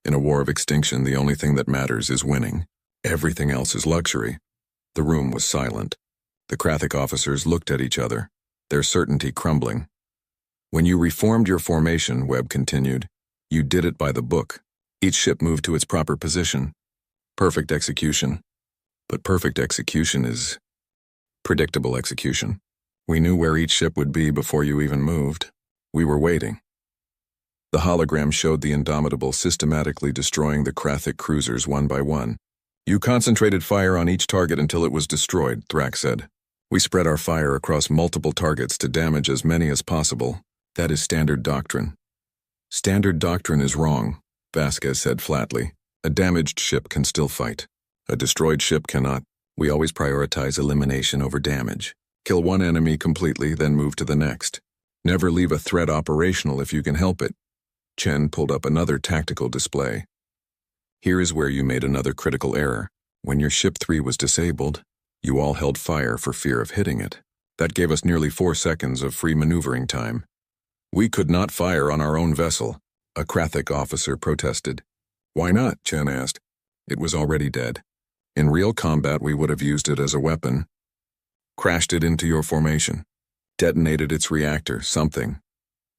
In a war of extinction, the only thing that matters is winning. Everything else is luxury. The room was silent. The Krathic officers looked at each other, their certainty crumbling. When you reformed your formation, Webb continued, you did it by the book. Each ship moved to its proper position. Perfect execution. But perfect execution is predictable execution. We knew where each ship would be before you even moved. We were waiting. The hologram showed the Indomitable systematically destroying the Krathic cruisers one by one. You concentrated fire on each target until it was destroyed, Thrak said. We spread our fire across multiple targets to damage as many as possible. That is standard doctrine. Standard doctrine is wrong, Vasquez said flatly. A damaged ship can still fight. A destroyed ship cannot. We always prioritize elimination over damage. Kill one enemy completely, then move to the next. Never leave a threat operational if you can help it. Chen pulled up another tactical display. Here is where you made another critical error. When your ship 3 was disabled, you all held fire for fear of hitting it. That gave us nearly 4 seconds of free maneuvering time. We could not fire on our own vessel, a Krathic officer protested. Why not? Chen asked. It was already dead. In real combat, we would have used it as a weapon. Crashed it into your formation. Detonated its reactor, something.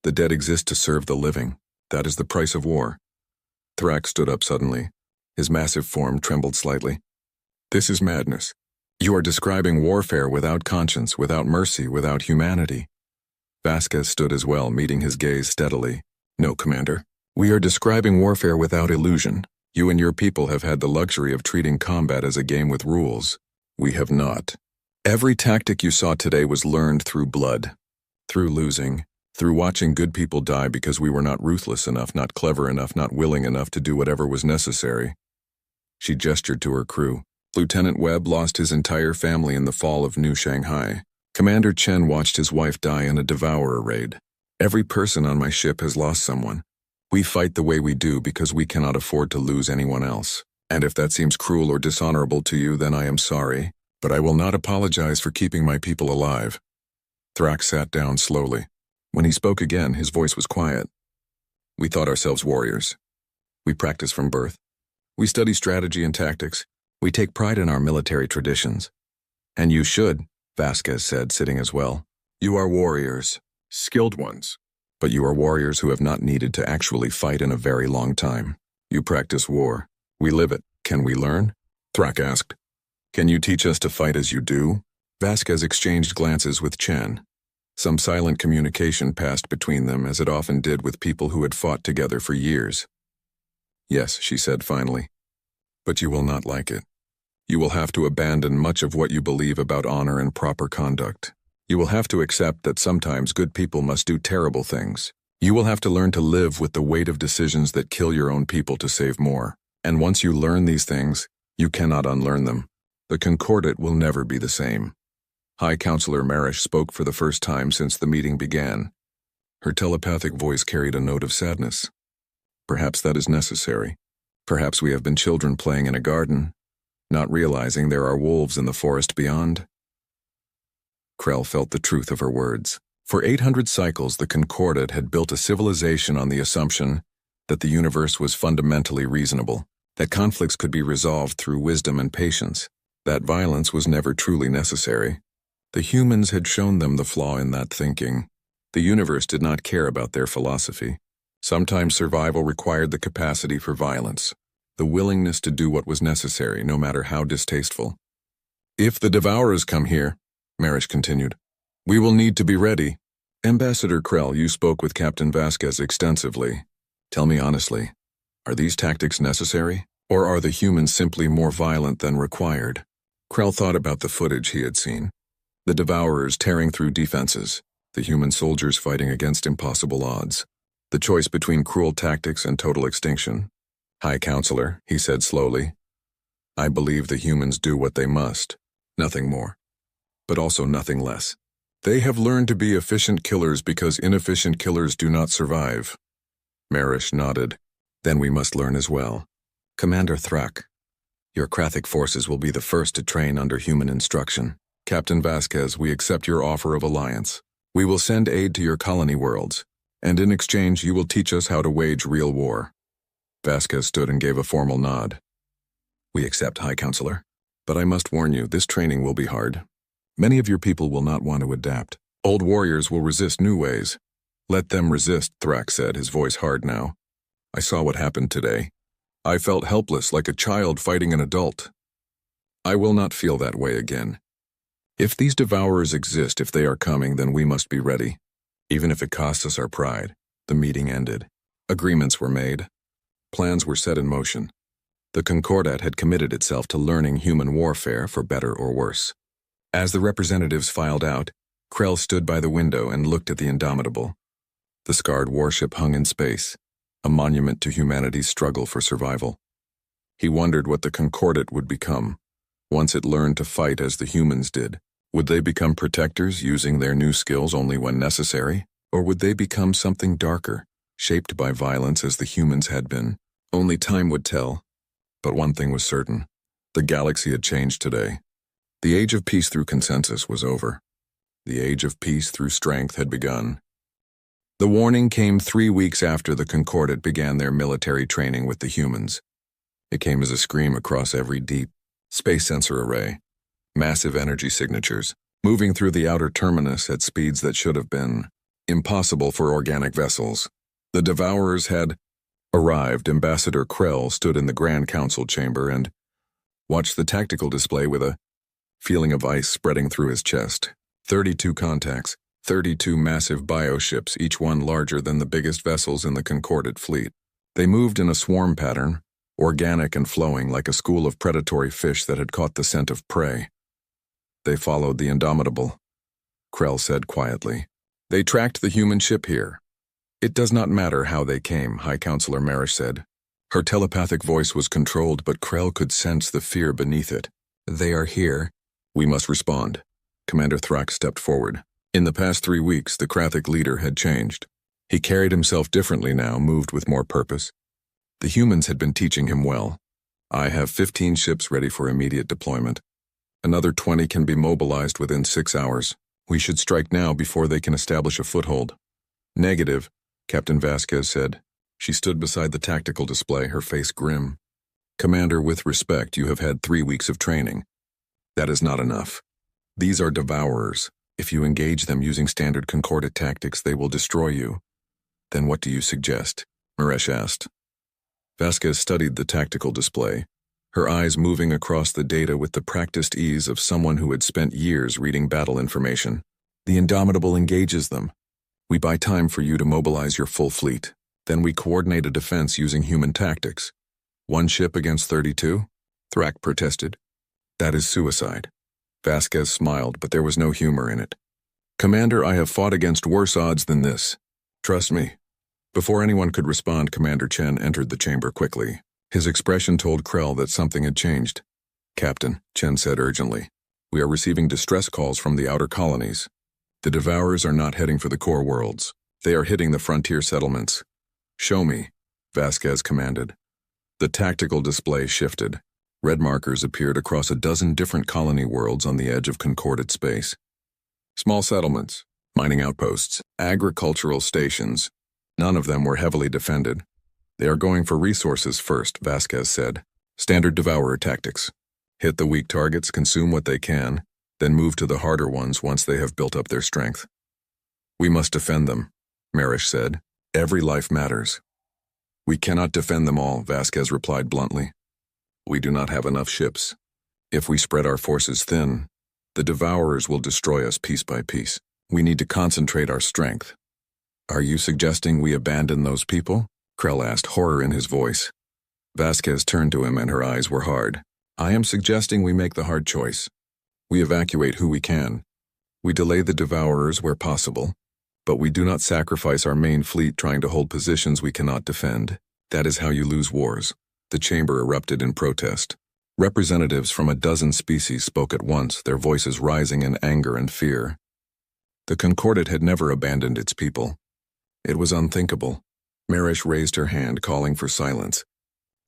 The dead exist to serve the living. That is the price of war. Thrak stood up suddenly. His massive form trembled slightly. This is madness. You are describing warfare without conscience, without mercy, without humanity. Vasquez stood as well, meeting his gaze steadily. No, Commander. We are describing warfare without illusion. You and your people have had the luxury of treating combat as a game with rules. We have not. Every tactic you saw today was learned through blood, through losing, through watching good people die because we were not ruthless enough, not clever enough, not willing enough to do whatever was necessary. She gestured to her crew. Lieutenant Webb lost his entire family in the fall of New Shanghai. Commander Chen watched his wife die in a Devourer raid. Every person on my ship has lost someone. We fight the way we do because we cannot afford to lose anyone else. And if that seems cruel or dishonorable to you, then I am sorry, but I will not apologize for keeping my people alive. Thrak sat down slowly. When he spoke again, his voice was quiet. We thought ourselves warriors. We practice from birth. We study strategy and tactics. We take pride in our military traditions. And you should, Vasquez said, sitting as well. You are warriors, skilled ones. But you are warriors who have not needed to actually fight in a very long time. You practice war. We live it. Can we learn? Thrak asked. Can you teach us to fight as you do? Vasquez exchanged glances with Chen. Some silent communication passed between them, as it often did with people who had fought together for years. Yes, she said finally. But you will not like it. You will have to abandon much of what you believe about honor and proper conduct. You will have to accept that sometimes good people must do terrible things. You will have to learn to live with the weight of decisions that kill your own people to save more. And once you learn these things, you cannot unlearn them. The Concordat will never be the same. High Counselor Marish spoke for the first time since the meeting began. Her telepathic voice carried a note of sadness. Perhaps that is necessary. Perhaps we have been children playing in a garden, not realizing there are wolves in the forest beyond. Krell felt the truth of her words. For 800 cycles, the Concordat had built a civilization on the assumption that the universe was fundamentally reasonable, that conflicts could be resolved through wisdom and patience, that violence was never truly necessary. The humans had shown them the flaw in that thinking. The universe did not care about their philosophy. Sometimes survival required the capacity for violence, the willingness to do what was necessary, no matter how distasteful. If the Devourers come here, Marish continued, we will need to be ready. Ambassador Krell, you spoke with Captain Vasquez extensively. Tell me honestly, are these tactics necessary, or are the humans simply more violent than required? Krell thought about the footage he had seen. The Devourers tearing through defenses, the human soldiers fighting against impossible odds. The choice between cruel tactics and total extinction. High Counselor, he said slowly, I believe the humans do what they must, nothing more, but also nothing less. They have learned to be efficient killers because inefficient killers do not survive. Marish nodded. Then we must learn as well. Commander Thrak, your Krathic forces will be the first to train under human instruction. Captain Vasquez, we accept your offer of alliance. We will send aid to your colony worlds, and in exchange you will teach us how to wage real war. Vasquez stood and gave a formal nod. We accept, High Counselor. But I must warn you, this training will be hard. Many of your people will not want to adapt. Old warriors will resist new ways. Let them resist, Thrak said, his voice hard now. I saw what happened today. I felt helpless like a child fighting an adult. I will not feel that way again. If these Devourers exist, if they are coming, then we must be ready. Even if it costs us our pride. The meeting ended. Agreements were made. Plans were set in motion. The Concordat had committed itself to learning human warfare for better or worse. As the representatives filed out, Krell stood by the window and looked at the Indomitable. The scarred warship hung in space, a monument to humanity's struggle for survival. He wondered what the Concordat would become, once it learned to fight as the humans did. Would they become protectors, using their new skills only when necessary? Or would they become something darker, shaped by violence as the humans had been? Only time would tell. But one thing was certain. The galaxy had changed today. The age of peace through consensus was over. The age of peace through strength had begun. The warning came 3 weeks after the Concordat began their military training with the humans. It came as a scream across every deep space sensor array. Massive energy signatures, moving through the outer terminus at speeds that should have been impossible for organic vessels. The Devourers had arrived. Ambassador Krell stood in the Grand Council chamber and watched the tactical display with a feeling of ice spreading through his chest. 32 contacts, 32 massive bioships, each one larger than the biggest vessels in the Concordat fleet. They moved in a swarm pattern, organic and flowing like a school of predatory fish that had caught the scent of prey. They followed the Indomitable, Krell said quietly. They tracked the human ship here. It does not matter how they came, High Counselor Marish said. Her telepathic voice was controlled, but Krell could sense the fear beneath it. They are here. We must respond. Commander Thrak stepped forward. In the past 3 weeks, the Krathic leader had changed. He carried himself differently now, moved with more purpose. The humans had been teaching him well. I have 15 ships ready for immediate deployment. Another 20 can be mobilized within 6 hours. We should strike now before they can establish a foothold. Negative, Captain Vasquez said. She stood beside the tactical display, her face grim. Commander, with respect, you have had 3 weeks of training. That is not enough. These are Devourers. If you engage them using standard Concordat tactics, they will destroy you. Then what do you suggest? Marish asked. Vasquez studied the tactical display, her eyes moving across the data with the practiced ease of someone who had spent years reading battle information. The Indomitable engages them. We buy time for you to mobilize your full fleet. Then we coordinate a defense using human tactics. 1 ship against 32? Thrak protested. That is suicide. Vasquez smiled, but there was no humor in it. Commander, I have fought against worse odds than this. Trust me, Before anyone could respond, Commander Chen entered the chamber quickly. His expression told Krell that something had changed. "Captain," Chen said urgently, "we are receiving distress calls from the outer colonies. The Devourers are not heading for the core worlds. They are hitting the frontier settlements." "Show me," Vasquez commanded. The tactical display shifted. Red markers appeared across a dozen different colony worlds on the edge of concorded space. Small settlements, mining outposts, agricultural stations. None of them were heavily defended. "They are going for resources first," Vasquez said. "Standard Devourer tactics. Hit the weak targets, consume what they can, then move to the harder ones once they have built up their strength." "We must defend them," Marish said. "Every life matters." "We cannot defend them all," Vasquez replied bluntly. "We do not have enough ships. If we spread our forces thin, the Devourers will destroy us piece by piece. We need to concentrate our strength." "Are you suggesting we abandon those people?" Krell asked, horror in his voice. Vasquez turned to him and her eyes were hard. "I am suggesting we make the hard choice. We evacuate who we can. We delay the Devourers where possible, but we do not sacrifice our main fleet trying to hold positions we cannot defend. That is how you lose wars." The chamber erupted in protest. Representatives from a dozen species spoke at once, their voices rising in anger and fear. The Concordat had never abandoned its people. It was unthinkable. Marish raised her hand, calling for silence.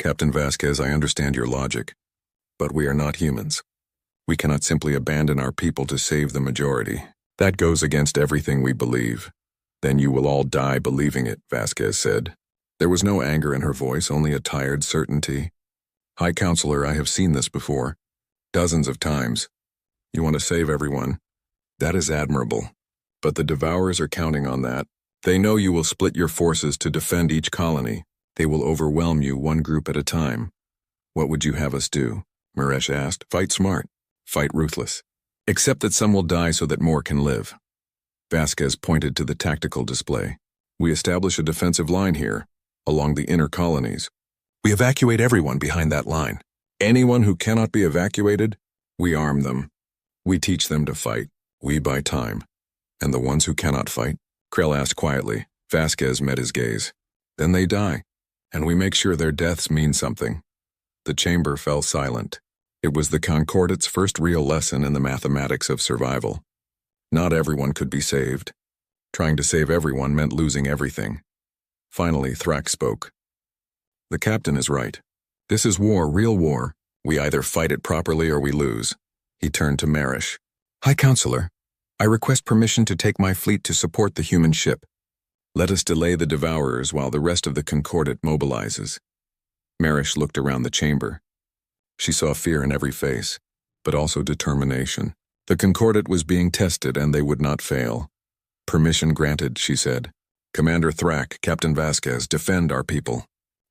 "Captain Vasquez, I understand your logic, but we are not humans. We cannot simply abandon our people to save the majority. That goes against everything we believe." "Then you will all die believing it," Vasquez said. There was no anger in her voice, only a tired certainty. "High Counselor, I have seen this before. Dozens of times. You want to save everyone. That is admirable. But the Devourers are counting on that. They know you will split your forces to defend each colony. They will overwhelm you one group at a time. What would you have us do?" Marish asked. "Fight smart. Fight ruthless. Accept that some will die so that more can live." Vasquez pointed to the tactical display. "We establish a defensive line here, along the inner colonies. We evacuate everyone behind that line. Anyone who cannot be evacuated, we arm them. We teach them to fight. We buy time. And the ones who cannot fight?" Krell asked quietly. Vasquez met his gaze. "Then they die, and we make sure their deaths mean something." The chamber fell silent. It was the Concordat's first real lesson in the mathematics of survival. Not everyone could be saved. Trying to save everyone meant losing everything. Finally, Thrax spoke. "The captain is right. This is war, real war. We either fight it properly or we lose." He turned to Marish. "High Counselor, I request permission to take my fleet to support the human ship. Let us delay the Devourers while the rest of the Concordat mobilizes." Marish looked around the chamber. She saw fear in every face, but also determination. The Concordat was being tested and they would not fail. "Permission granted," she said. "Commander Thrak, Captain Vasquez, defend our people.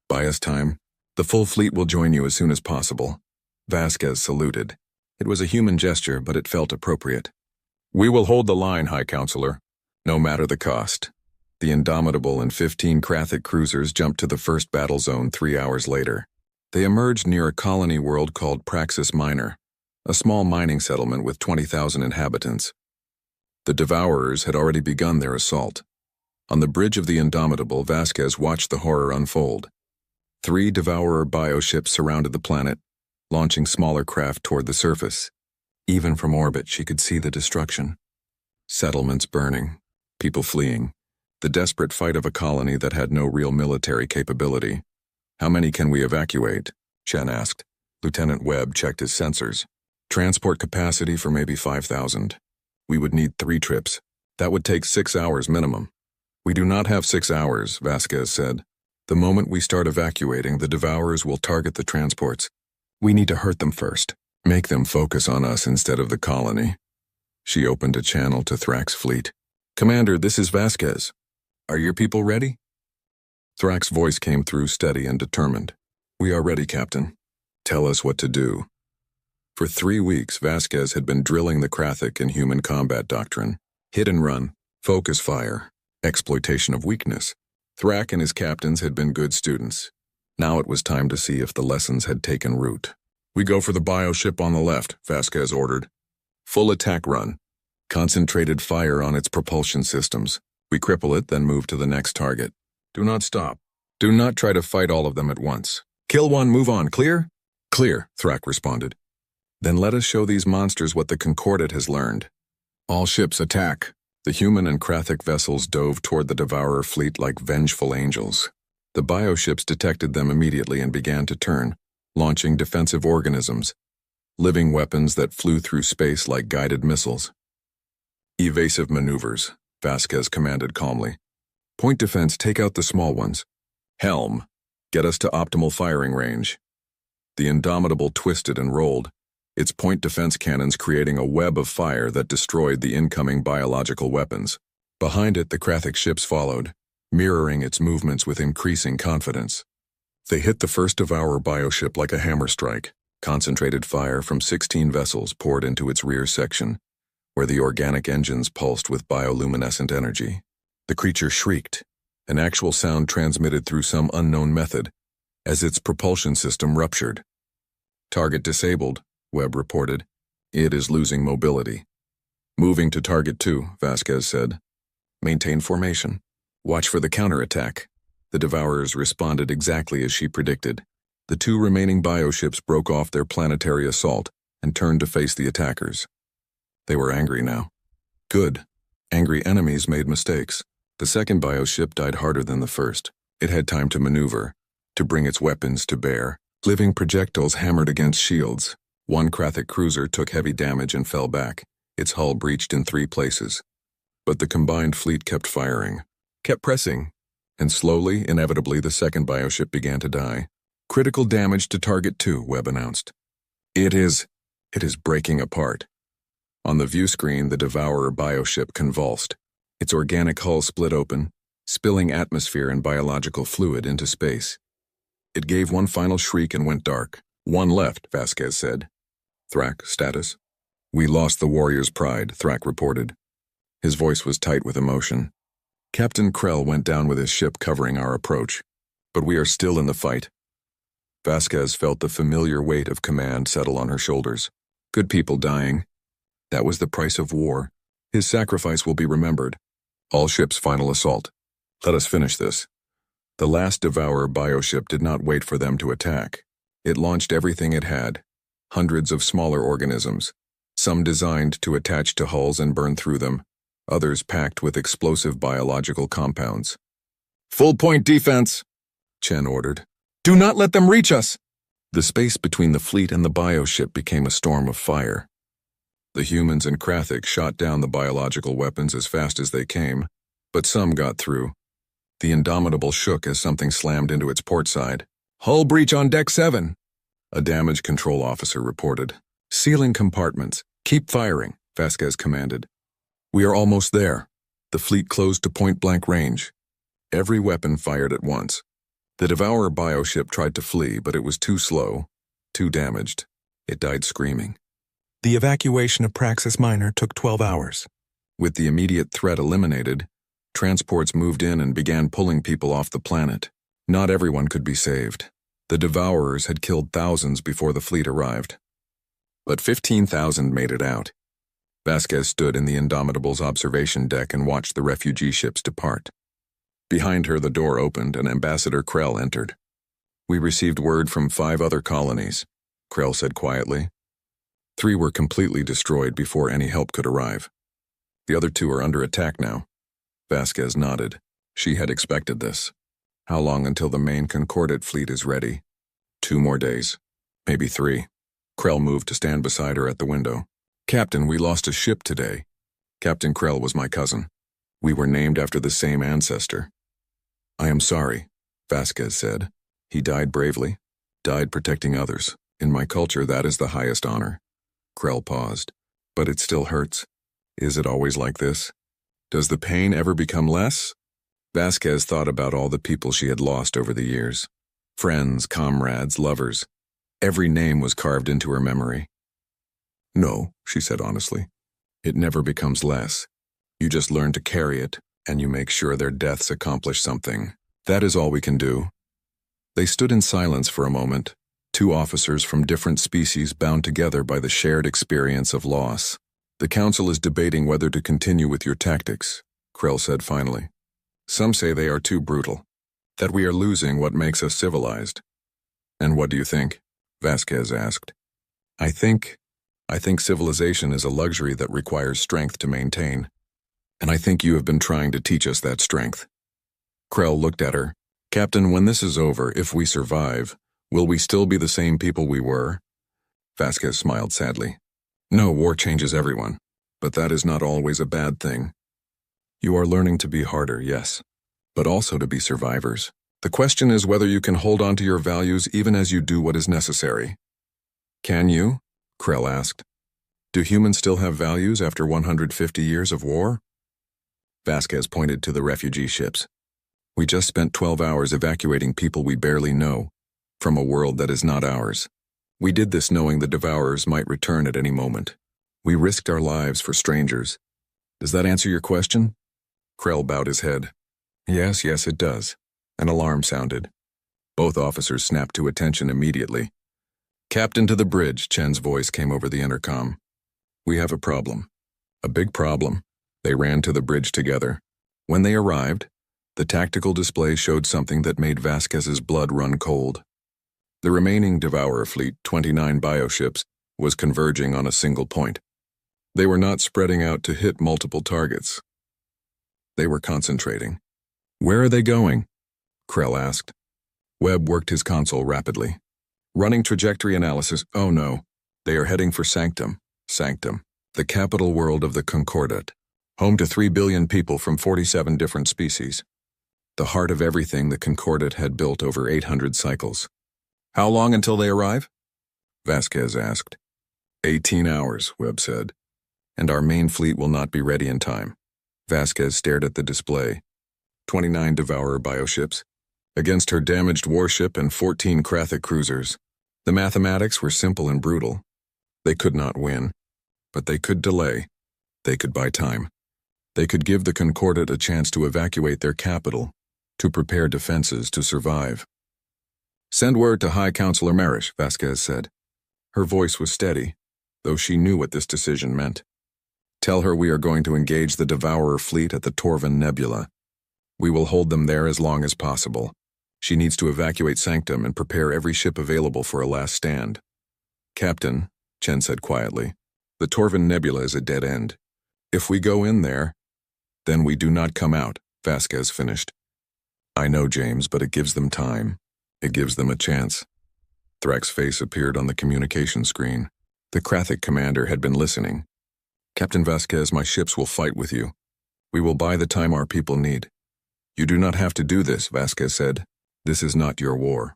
Buy us time. The full fleet will join you as soon as possible." Vasquez saluted. It was a human gesture, but it felt appropriate. "We will hold the line, High Counselor, no matter the cost." The Indomitable and 15 Krathic cruisers jumped to the first battle zone 3 hours later. They emerged near a colony world called Praxis Minor, a small mining settlement with 20,000 inhabitants. The Devourers had already begun their assault. On the bridge of the Indomitable, Vasquez watched the horror unfold. 3 Devourer bioships surrounded the planet, launching smaller craft toward the surface. Even from orbit, she could see the destruction. Settlements burning, people fleeing, the desperate fight of a colony that had no real military capability. "How many can we evacuate?" Chen asked. Lieutenant Webb checked his sensors. "Transport capacity for maybe 5,000. We would need 3 trips. That would take 6 hours minimum." "We do not have 6 hours," Vasquez said. "The moment we start evacuating, the Devourers will target the transports. We need to hurt them first. Make them focus on us instead of the colony." She opened a channel to Thrak's fleet. "Commander, this is Vasquez. Are your people ready?" Thrak's voice came through steady and determined. "We are ready, Captain. Tell us what to do." For 3 weeks, Vasquez had been drilling the Krathic in human combat doctrine. Hit and run, focus fire, exploitation of weakness. Thrak and his captains had been good students. Now it was time to see if the lessons had taken root. "We go for the bioship on the left," Vasquez ordered. "Full attack run. Concentrated fire on its propulsion systems. We cripple it, then move to the next target. Do not stop. Do not try to fight all of them at once. Kill one, move on. Clear? Clear, Thrak responded. Then let us show these monsters what the Concordat has learned. All ships attack. The human and Krathic vessels dove toward the Devourer fleet like vengeful angels. The bioships detected them immediately and began to turn, launching defensive organisms, living weapons that flew through space like guided missiles. Evasive maneuvers, Vasquez commanded calmly. Point defense, take out the small ones. Helm, get us to optimal firing range. The Indomitable twisted and rolled, its point defense cannons creating a web of fire that destroyed the incoming biological weapons. Behind it, the Krathic ships followed, mirroring its movements with increasing confidence. They hit the first Devourer bioship like a hammer strike. Concentrated fire from 16 vessels poured into its rear section, where the organic engines pulsed with bioluminescent energy. The creature shrieked, an actual sound transmitted through some unknown method, as its propulsion system ruptured. Target disabled, Webb reported. It is losing mobility. Moving to target 2, Vasquez said. Maintain formation. Watch for the counterattack. The Devourers responded exactly as she predicted. The 2 remaining bioships broke off their planetary assault and turned to face the attackers. They were angry now. Good. Angry enemies made mistakes. The second bioship died harder than the first. It had time to maneuver, to bring its weapons to bear. Living projectiles hammered against shields. One Krathic cruiser took heavy damage and fell back, its hull breached in 3 places. But the combined fleet kept firing, kept pressing, and slowly, inevitably, the second bioship began to die. Critical damage to target 2, Webb announced. It is breaking apart. On the view screen, the Devourer bioship convulsed. Its organic hull split open, spilling atmosphere and biological fluid into space. It gave one final shriek and went dark. One left, Vasquez said. Thrak, status? We lost the warrior's pride, Thrak reported. His voice was tight with emotion. Captain Krell went down with his ship covering our approach, but we are still in the fight. Vasquez felt the familiar weight of command settle on her shoulders. Good people dying. That was the price of war. His sacrifice will be remembered. All ships' final assault. Let us finish this. The last Devourer bioship did not wait for them to attack. It launched everything it had. Hundreds of smaller organisms, some designed to attach to hulls and burn through them, others packed with explosive biological compounds. Full point defense, Chen ordered. Do not let them reach us! The space between the fleet and the bioship became a storm of fire. The humans and Krathic shot down the biological weapons as fast as they came, but some got through. The Indomitable shook as something slammed into its port side. Hull breach on deck 7, a damage control officer reported. Sealing compartments. Keep firing, Vasquez commanded. We are almost there. The fleet closed to point-blank range. Every weapon fired at once. The Devourer bioship tried to flee, but it was too slow, too damaged. It died screaming. The evacuation of Praxis Minor took 12 hours. With the immediate threat eliminated, transports moved in and began pulling people off the planet. Not everyone could be saved. The Devourers had killed thousands before the fleet arrived. But 15,000 made it out. Vasquez stood in the Indomitable's observation deck and watched the refugee ships depart. Behind her, the door opened and Ambassador Krell entered. We received word from 5 other colonies, Krell said quietly. 3 were completely destroyed before any help could arrive. The other 2 are under attack now. Vasquez nodded. She had expected this. How long until the main Concordat fleet is ready? 2 more days. Maybe 3. Krell moved to stand beside her at the window. Captain, we lost a ship today. Captain Krell was my cousin. We were named after the same ancestor. I am sorry, Vasquez said. He died bravely, died protecting others. In my culture, that is the highest honor. Krell paused. But it still hurts. Is it always like this? Does the pain ever become less? Vasquez thought about all the people she had lost over the years. Friends, comrades, lovers. Every name was carved into her memory. No, she said honestly. It never becomes less. You just learn to carry it, and you make sure their deaths accomplish something. That is all we can do. They stood in silence for a moment, 2 officers from different species bound together by the shared experience of loss. The Council is debating whether to continue with your tactics, Krell said finally. Some say they are too brutal. That we are losing what makes us civilized. And what do you think? Vasquez asked. I think civilization is a luxury that requires strength to maintain. And I think you have been trying to teach us that strength. Krell looked at her. Captain, when this is over, if we survive, will we still be the same people we were? Vasquez smiled sadly. No, war changes everyone. But that is not always a bad thing. You are learning to be harder, yes, but also to be survivors. The question is whether you can hold on to your values even as you do what is necessary. Can you? Krell asked. Do humans still have values after 150 years of war? Vasquez pointed to the refugee ships. We just spent 12 hours evacuating people we barely know, from a world that is not ours. We did this knowing the devourers might return at any moment. We risked our lives for strangers. Does that answer your question? Krell bowed his head. Yes, it does. An alarm sounded. Both officers snapped to attention immediately. Captain to the bridge, Chen's voice came over the intercom. We have a problem. A big problem. They ran to the bridge together. When they arrived, the tactical display showed something that made Vasquez's blood run cold. The remaining Devourer fleet, 29 bioships, was converging on a single point. They were not spreading out to hit multiple targets. They were concentrating. Where are they going? Krell asked. Webb worked his console rapidly. Running trajectory analysis. Oh no. They are heading for Sanctum. Sanctum, the capital world of the Concordat. Home to 3 billion people from 47 different species. The heart of everything the Concordat had built over 800 cycles. How long until they arrive? Vasquez asked. 18 hours, Webb said. And our main fleet will not be ready in time. Vasquez stared at the display. 29 Devourer bioships, against her damaged warship and 14 Krathic cruisers. The mathematics were simple and brutal. They could not win, but they could delay. They could buy time. They could give the Concordat a chance to evacuate their capital, to prepare defenses to survive. Send word to High Counselor Marish, Vasquez said. Her voice was steady, though she knew what this decision meant. Tell her we are going to engage the Devourer fleet at the Torvin Nebula. We will hold them there as long as possible. She needs to evacuate Sanctum and prepare every ship available for a last stand. Captain, Chen said quietly, the Torvin Nebula is a dead end. If we go in there, then we do not come out, Vasquez finished. I know, James, but it gives them time. It gives them a chance. Thrak's face appeared on the communication screen. The Krathic commander had been listening. Captain Vasquez, my ships will fight with you. We will buy the time our people need. You do not have to do this, Vasquez said. This is not your war.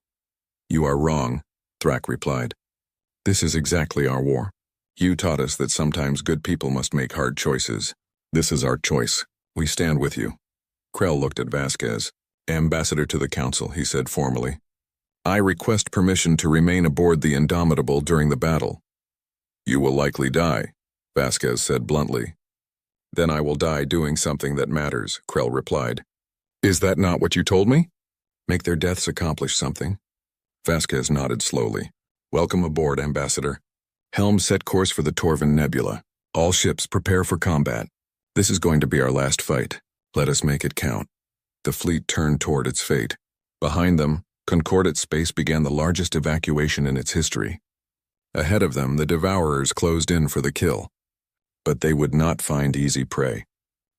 You are wrong, Thrak replied. This is exactly our war. You taught us that sometimes good people must make hard choices. This is our choice. We stand with you. Krell looked at Vasquez. Ambassador to the Council, he said formally. I request permission to remain aboard the Indomitable during the battle. You will likely die, Vasquez said bluntly. Then I will die doing something that matters, Krell replied. Is that not what you told me? Make their deaths accomplish something. Vasquez nodded slowly. Welcome aboard, Ambassador. Helm set course for the Torvin Nebula. All ships prepare for combat. This is going to be our last fight. Let us make it count. The fleet turned toward its fate. Behind them, Concordat space began the largest evacuation in its history. Ahead of them, the Devourers closed in for the kill. But they would not find easy prey.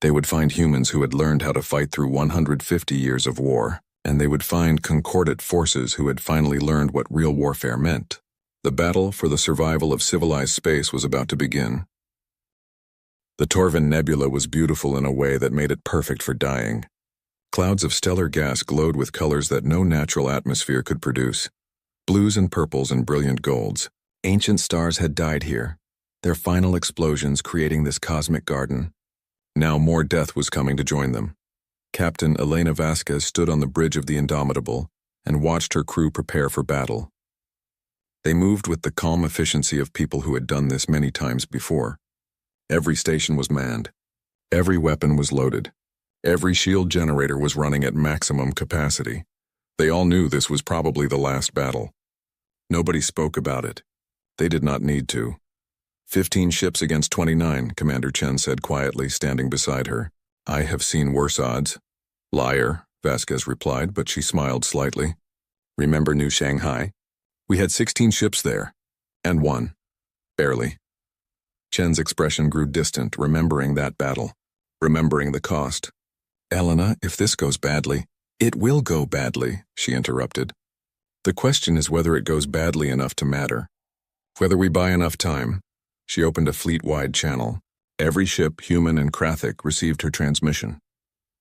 They would find humans who had learned how to fight through 150 years of war, and they would find Concordat forces who had finally learned what real warfare meant. The battle for the survival of civilized space was about to begin. The Torvin Nebula was beautiful in a way that made it perfect for dying. Clouds of stellar gas glowed with colors that no natural atmosphere could produce. Blues and purples and brilliant golds. Ancient stars had died here, their final explosions creating this cosmic garden. Now more death was coming to join them. Captain Elena Vasquez stood on the bridge of the Indomitable and watched her crew prepare for battle. They moved with the calm efficiency of people who had done this many times before. Every station was manned. Every weapon was loaded. Every shield generator was running at maximum capacity. They all knew this was probably the last battle. Nobody spoke about it. They did not need to. 15 ships against 29, Commander Chen said quietly, standing beside her. I have seen worse odds. Liar, Vasquez replied, but she smiled slightly. Remember New Shanghai? We had 16 ships there. And one. Barely. Chen's expression grew distant, remembering that battle. Remembering the cost. Elena, if this goes badly, it will go badly, she interrupted. The question is whether it goes badly enough to matter. Whether we buy enough time. She opened a fleet-wide channel. Every ship, human and Krathic, received her transmission.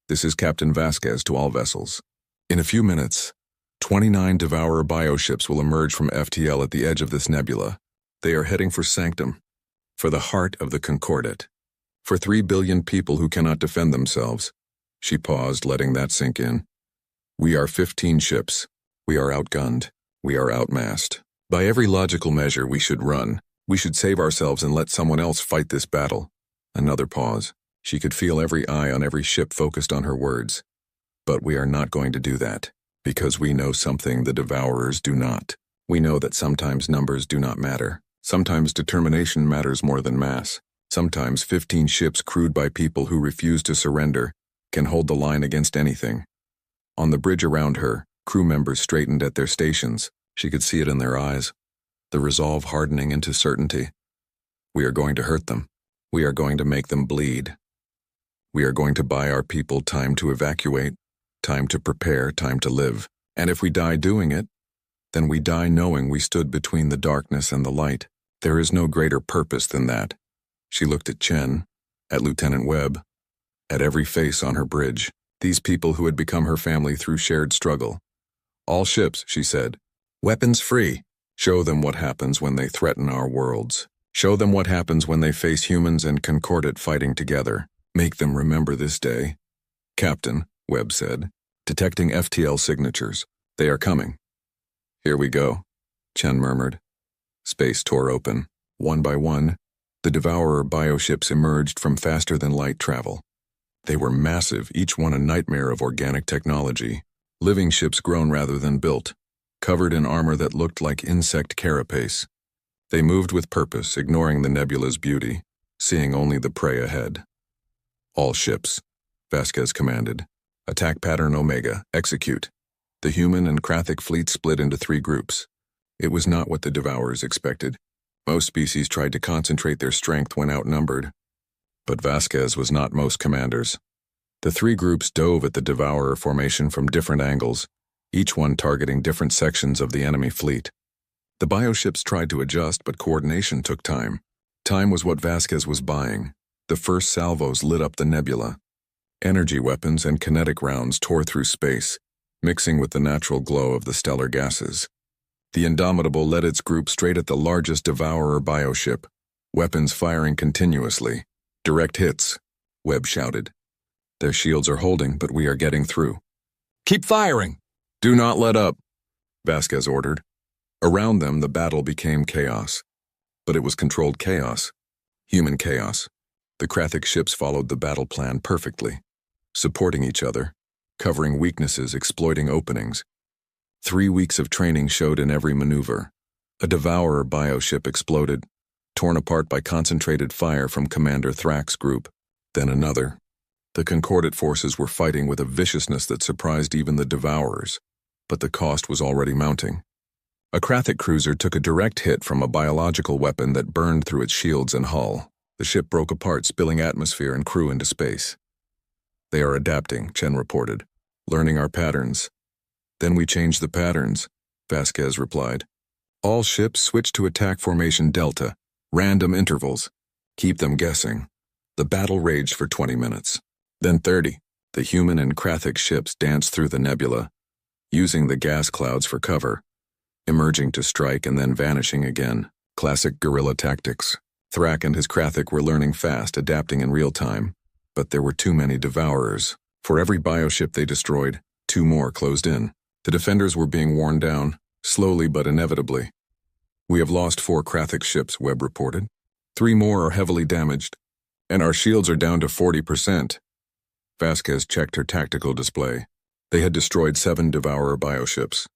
This is Captain Vasquez to all vessels. In a few minutes, 29 Devourer bioships will emerge from FTL at the edge of this nebula. They are heading for Sanctum, for the heart of the Concordat, for 3 billion people who cannot defend themselves. She paused, letting that sink in. We are 15 ships. We are outgunned. We are outmassed. By every logical measure, we should run. We should save ourselves and let someone else fight this battle. Another pause. She could feel every eye on every ship focused on her words. But we are not going to do that, because we know something the Devourers do not. We know that sometimes numbers do not matter. Sometimes determination matters more than mass. Sometimes 15 ships crewed by people who refuse to surrender can hold the line against anything. On the bridge around her, crew members straightened at their stations. She could see it in their eyes, the resolve hardening into certainty. We are going to hurt them. We are going to make them bleed. We are going to buy our people time to evacuate, time to prepare, time to live. And if we die doing it, then we die knowing we stood between the darkness and the light. There is no greater purpose than that. She looked at Chen, at Lieutenant Webb, at every face on her bridge, these people who had become her family through shared struggle. All ships, she said, weapons free. Show them what happens when they threaten our worlds. Show them what happens when they face humans and Concordat fighting together. Make them remember this day. Captain, Webb said, detecting FTL signatures. They are coming. Here we go, Chen murmured. Space tore open. One by one, the Devourer bioships emerged from faster-than-light travel. They were massive, each one a nightmare of organic technology. Living ships grown rather than built, covered in armor that looked like insect carapace. They moved with purpose, ignoring the nebula's beauty, seeing only the prey ahead. All ships, Vasquez commanded. Attack pattern Omega, execute. The human and Krathic fleet split into 3 groups. It was not what the Devourers expected. Most species tried to concentrate their strength when outnumbered. But Vasquez was not most commanders. The 3 groups dove at the Devourer formation from different angles, each one targeting different sections of the enemy fleet. The bioships tried to adjust, but coordination took time. Time was what Vasquez was buying. The first salvos lit up the nebula. Energy weapons and kinetic rounds tore through space, mixing with the natural glow of the stellar gases. The Indomitable led its group straight at the largest Devourer bioship, weapons firing continuously. Direct hits, Webb shouted. Their shields are holding, but we are getting through. Keep firing! Do not let up, Vasquez ordered. Around them, the battle became chaos. But it was controlled chaos. Human chaos. The Krathic ships followed the battle plan perfectly, supporting each other, covering weaknesses, exploiting openings. 3 weeks of training showed in every maneuver. A Devourer bioship exploded, torn apart by concentrated fire from Commander Thrax's group. Then another. The Concordat forces were fighting with a viciousness that surprised even the Devourers, but the cost was already mounting. A Krathic cruiser took a direct hit from a biological weapon that burned through its shields and hull. The ship broke apart, spilling atmosphere and crew into space. They are adapting, Chen reported, learning our patterns. Then we changed the patterns, Vasquez replied. All ships switched to attack formation Delta, random intervals. Keep them guessing. The battle raged for 20 minutes. Then 30. The human and Krathic ships danced through the nebula, using the gas clouds for cover, emerging to strike and then vanishing again. Classic guerrilla tactics. Thrak and his Krathic were learning fast, adapting in real time. But there were too many Devourers. For every bioship they destroyed, 2 more closed in. The defenders were being worn down, slowly but inevitably. We have lost 4 Krathic ships, Webb reported. 3 more are heavily damaged, and our shields are down to 40%. Vasquez checked her tactical display. They had destroyed 7 Devourer bioships.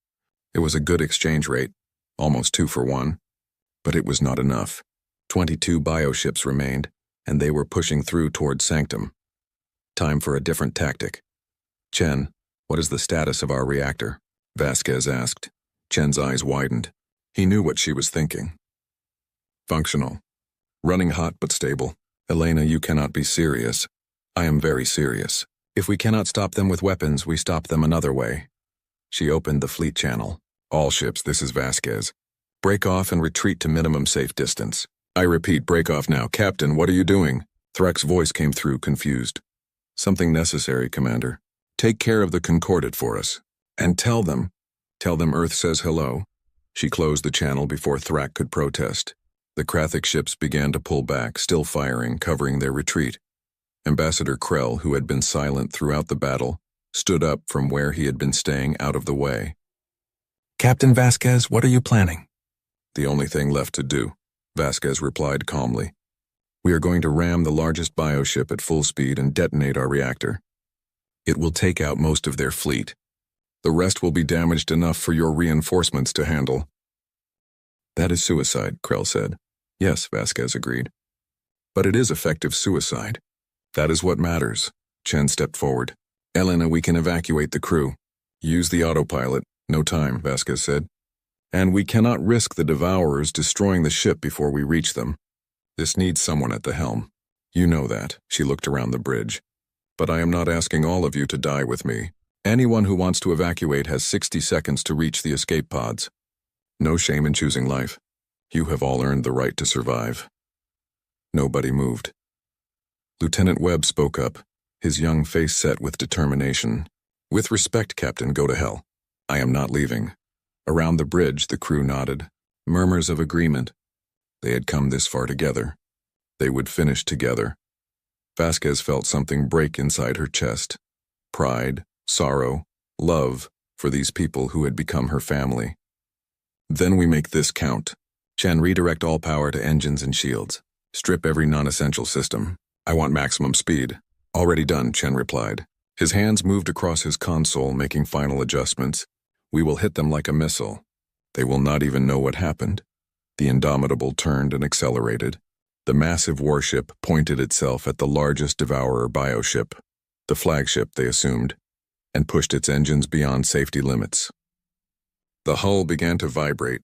It was a good exchange rate, almost 2 for 1. But it was not enough. 22 bioships remained, and they were pushing through toward Sanctum. Time for a different tactic. Chen, What is the status of our reactor? Vasquez asked. Chen's eyes widened. He knew what she was thinking. Functional. Running hot but stable. Elena, you cannot be serious. I am very serious. If we cannot stop them with weapons, we stop them another way. She opened the fleet channel. All ships, this is Vasquez. Break off and retreat to minimum safe distance. I repeat, break off now. Captain, what are you doing? Thrak's voice came through, confused. Something necessary, Commander. Take care of the Concordat for us. And tell them Earth says hello. She closed the channel before Thrak could protest. The Krathic ships began to pull back, still firing, covering their retreat. Ambassador Krell, who had been silent throughout the battle, stood up from where he had been staying out of the way. Captain Vasquez, what are you planning? The only thing left to do, Vasquez replied calmly. We are going to ram the largest bioship at full speed and detonate our reactor. It will take out most of their fleet. The rest will be damaged enough for your reinforcements to handle. That is suicide, Krell said. Yes, Vasquez agreed. But it is effective suicide. That is what matters. Chen stepped forward. Elena, we can evacuate the crew. Use the autopilot. No time, Vasquez said. And we cannot risk the Devourers destroying the ship before we reach them. This needs someone at the helm. You know that. She looked around the bridge. But I am not asking all of you to die with me. Anyone who wants to evacuate has 60 seconds to reach the escape pods. No shame in choosing life. You have all earned the right to survive. Nobody moved. Lieutenant Webb spoke up, his young face set with determination. With respect, Captain, go to hell. I am not leaving. Around the bridge, the crew nodded. Murmurs of agreement. They had come this far together. They would finish together. Vasquez felt something break inside her chest. Pride, sorrow, love for these people who had become her family. Then we make this count. Chen, redirect all power to engines and shields. Strip every non-essential system. I want maximum speed. Already done, Chen replied. His hands moved across his console, making final adjustments. We will hit them like a missile. They will not even know what happened. The Indomitable turned and accelerated. The massive warship pointed itself at the largest Devourer bioship, the flagship, they assumed, and pushed its engines beyond safety limits. The hull began to vibrate.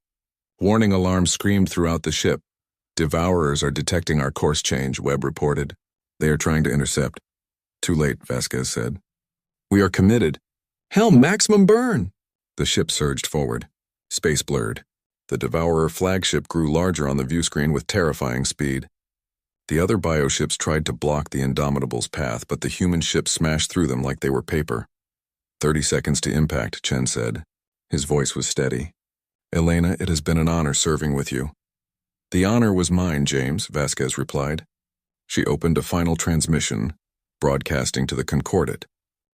Warning alarms screamed throughout the ship. Devourers are detecting our course change, Webb reported. They are trying to intercept. Too late, Vasquez said. We are committed. Helm, maximum burn! The ship surged forward. Space blurred. The Devourer flagship grew larger on the view screen with terrifying speed. The other bioships tried to block the Indomitable's path, but the human ship smashed through them like they were paper. 30 seconds to impact, Chen said. His voice was steady. Elena, it has been an honor serving with you. The honor was mine, James, Vasquez replied. She opened a final transmission, broadcasting to the Concordat.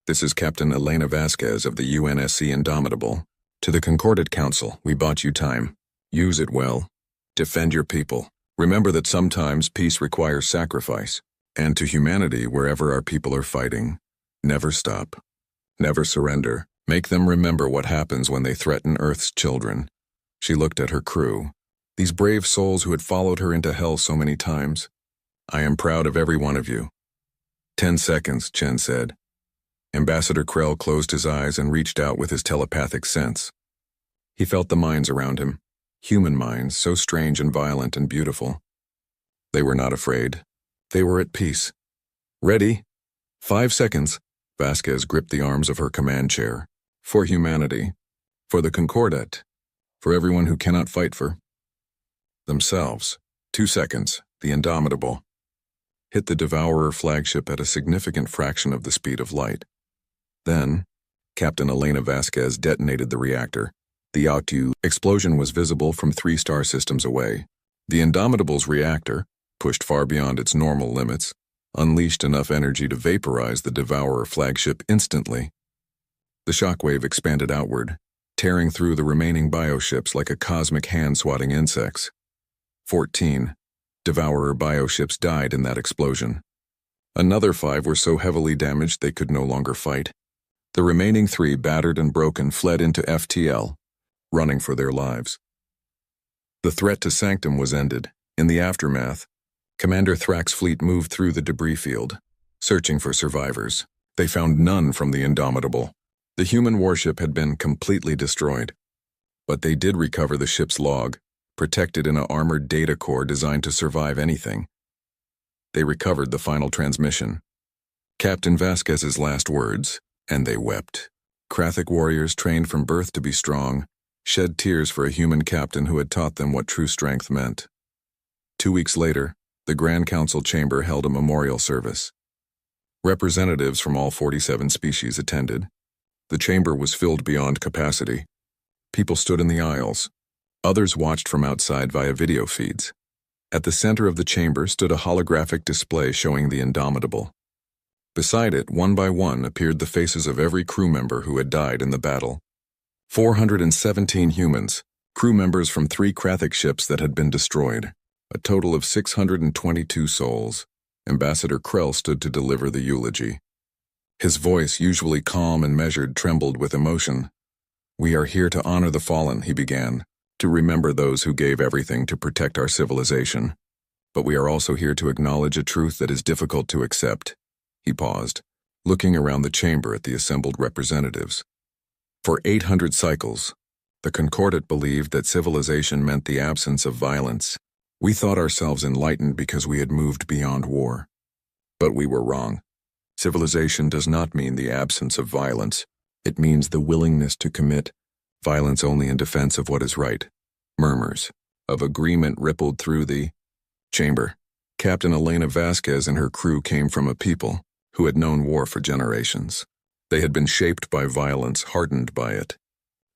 This is Captain Elena Vasquez of the UNSC Indomitable. To the Concordat Council, we bought you time. Use it well. Defend your people. Remember that sometimes peace requires sacrifice. And to humanity, wherever our people are fighting, never stop. Never surrender. Make them remember what happens when they threaten Earth's children. She looked at her crew. These brave souls who had followed her into hell so many times. I am proud of every one of you. 10 seconds, Chen said. Ambassador Krell closed his eyes and reached out with his telepathic sense. He felt the minds around him. Human minds, so strange and violent and beautiful. They were not afraid. They were at peace. Ready? 5 seconds. Vasquez gripped the arms of her command chair. For humanity. For the Concordat. For everyone who cannot fight for themselves. 2 seconds. The Indomitable hit the Devourer flagship at a significant fraction of the speed of light. Then, Captain Elena Vasquez detonated the reactor. The Autu explosion was visible from 3 star systems away. The Indomitable's reactor, pushed far beyond its normal limits, unleashed enough energy to vaporize the Devourer flagship instantly. The shockwave expanded outward, tearing through the remaining bioships like a cosmic hand swatting insects. 14 Devourer bioships died in that explosion. Another 5 were so heavily damaged they could no longer fight. The remaining 3, battered and broken, fled into FTL, running for their lives. The threat to Sanctum was ended. In the aftermath, Commander Thrak's fleet moved through the debris field, searching for survivors. They found none from the Indomitable. The human warship had been completely destroyed, but they did recover the ship's log, protected in an armored data core designed to survive anything. They recovered the final transmission. Captain Vasquez's last words, and they wept. Krathic warriors trained from birth to be strong, shed tears for a human captain who had taught them what true strength meant. 2 weeks later, the Grand Council chamber held a memorial service. Representatives from all 47 species attended. The chamber was filled beyond capacity. People stood in the aisles. Others watched from outside via video feeds. At the center of the chamber stood a holographic display showing the Indomitable. Beside it, one by one, appeared the faces of every crew member who had died in the battle. 417 humans, crew members from 3 Krathic ships that had been destroyed. A total of 622 souls. Ambassador Krell stood to deliver the eulogy. His voice, usually calm and measured, trembled with emotion. "We are here to honor the fallen," he began, "to remember those who gave everything to protect our civilization. But we are also here to acknowledge a truth that is difficult to accept." He paused, looking around the chamber at the assembled representatives. For 800 cycles, the Concordat believed that civilization meant the absence of violence. We thought ourselves enlightened because we had moved beyond war. But we were wrong. Civilization does not mean the absence of violence. It means the willingness to commit violence only in defense of what is right. Murmurs of agreement rippled through the chamber. Captain Elena Vasquez and her crew came from a people who had known war for generations. They had been shaped by violence, hardened by it.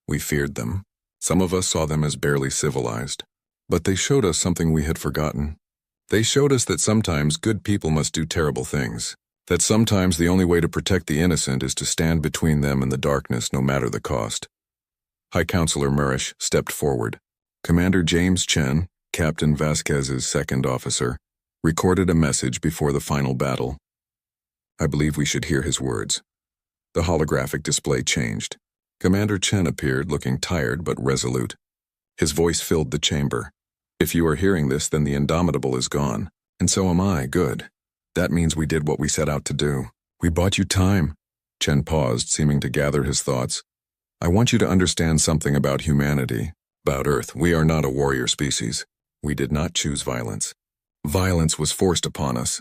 We feared them. Some of us saw them as barely civilized. But they showed us something we had forgotten. They showed us that sometimes good people must do terrible things. That sometimes the only way to protect the innocent is to stand between them and the darkness, no matter the cost. High Counselor Murish stepped forward. Commander James Chen, Captain Vasquez's second officer, recorded a message before the final battle. I believe we should hear his words. The holographic display changed. Commander Chen appeared, looking tired but resolute. His voice filled the chamber. "If you are hearing this, then the Indomitable is gone. And so am I. Good. That means we did what we set out to do. We bought you time." Chen paused, seeming to gather his thoughts. "I want you to understand something about humanity, about Earth. We are not a warrior species. We did not choose violence. Violence was forced upon us.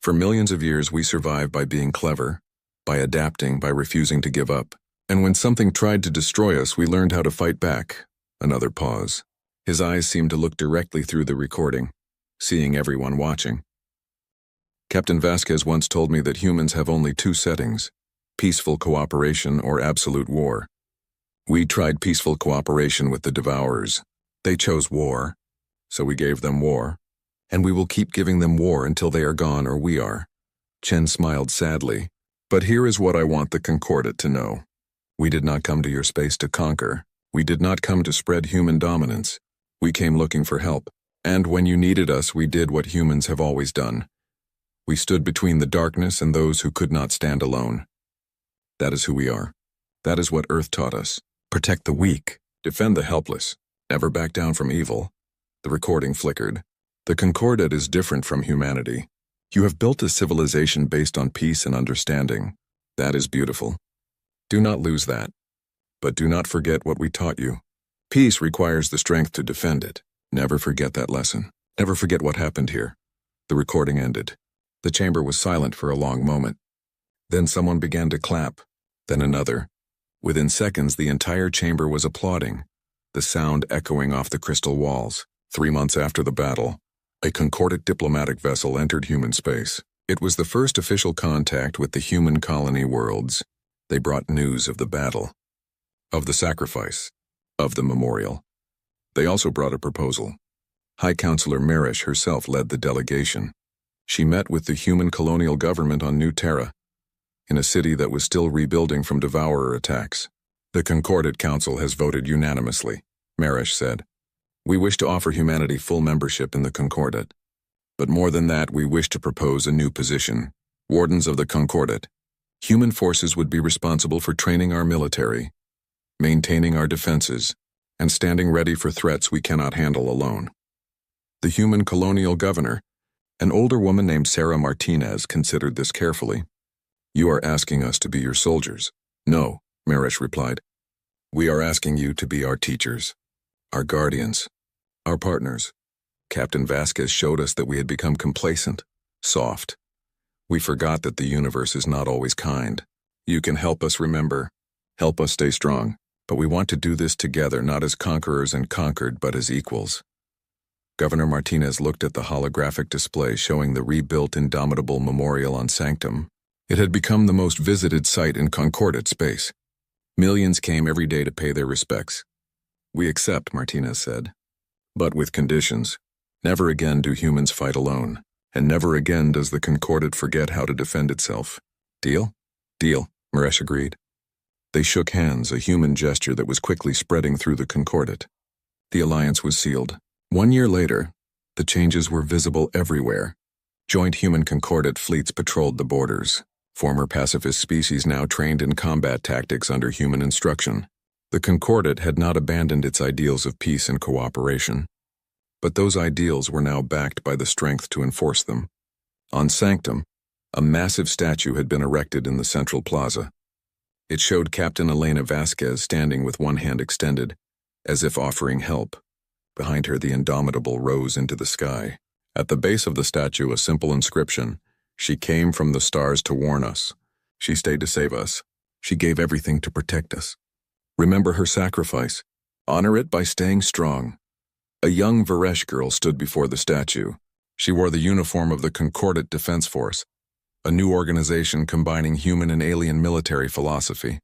For millions of years, we survived by being clever, by adapting, by refusing to give up. And when something tried to destroy us, we learned how to fight back." Another pause. His eyes seemed to look directly through the recording, seeing everyone watching. "Captain Vasquez once told me that humans have only 2 settings, peaceful cooperation or absolute war. We tried peaceful cooperation with the Devourers. They chose war, so we gave them war, and we will keep giving them war until they are gone or we are." Chen smiled sadly. "But here is what I want the Concordat to know. We did not come to your space to conquer. We did not come to spread human dominance. We came looking for help. And when you needed us, we did what humans have always done. We stood between the darkness and those who could not stand alone. That is who we are. That is what Earth taught us. Protect the weak. Defend the helpless. Never back down from evil." The recording flickered. "The Concordat is different from humanity. You have built a civilization based on peace and understanding. That is beautiful. Do not lose that. But do not forget what we taught you. Peace requires the strength to defend it. Never forget that lesson. Never forget what happened here." The recording ended. The chamber was silent for a long moment. Then someone began to clap, then another. Within seconds, the entire chamber was applauding, the sound echoing off the crystal walls. 3 months after the battle, a Concordat diplomatic vessel entered human space. It was the first official contact with the human colony worlds. They brought news of the battle, of the sacrifice, of the memorial. They also brought a proposal. High Counselor Murish herself led the delegation. She met with the human colonial government on New Terra, in a city that was still rebuilding from Devourer attacks. "The Concordat Council has voted unanimously," Murish said. "We wish to offer humanity full membership in the Concordat. But more than that, we wish to propose a new position. Wardens of the Concordat. Human forces would be responsible for training our military, maintaining our defenses, and standing ready for threats we cannot handle alone." The human colonial governor, an older woman named Sarah Martinez, considered this carefully. "You are asking us to be your soldiers." "No, Marish replied. "We are asking you to be our teachers, our guardians, our partners." Captain Vasquez showed us that we had become complacent, soft. We forgot that the universe is not always kind. "You can help us remember, help us stay strong, but we want to do this together, not as conquerors and conquered, but as equals." Governor Martinez looked at the holographic display showing the rebuilt Indomitable Memorial on Sanctum. It had become the most visited site in Concordat space. Millions came every day to pay their respects. "We accept," Martinez said, "but with conditions. Never again do humans fight alone, and never again does the Concordat forget how to defend itself. Deal?" "Deal," Marish agreed. They shook hands, a human gesture that was quickly spreading through the Concordat. The alliance was sealed. 1 year later, the changes were visible everywhere. Joint human Concordat fleets patrolled the borders. Former pacifist species now trained in combat tactics under human instruction. The Concordat had not abandoned its ideals of peace and cooperation. But those ideals were now backed by the strength to enforce them. On Sanctum, a massive statue had been erected in the central plaza. It showed Captain Elena Vasquez standing with one hand extended, as if offering help. Behind her, the Indomitable rose into the sky. At the base of the statue, a simple inscription: "She came from the stars to warn us. She stayed to save us. She gave everything to protect us. Remember her sacrifice. Honor it by staying strong." A young Varesh girl stood before the statue. She wore the uniform of the Concordat Defense Force, a new organization combining human and alien military philosophy.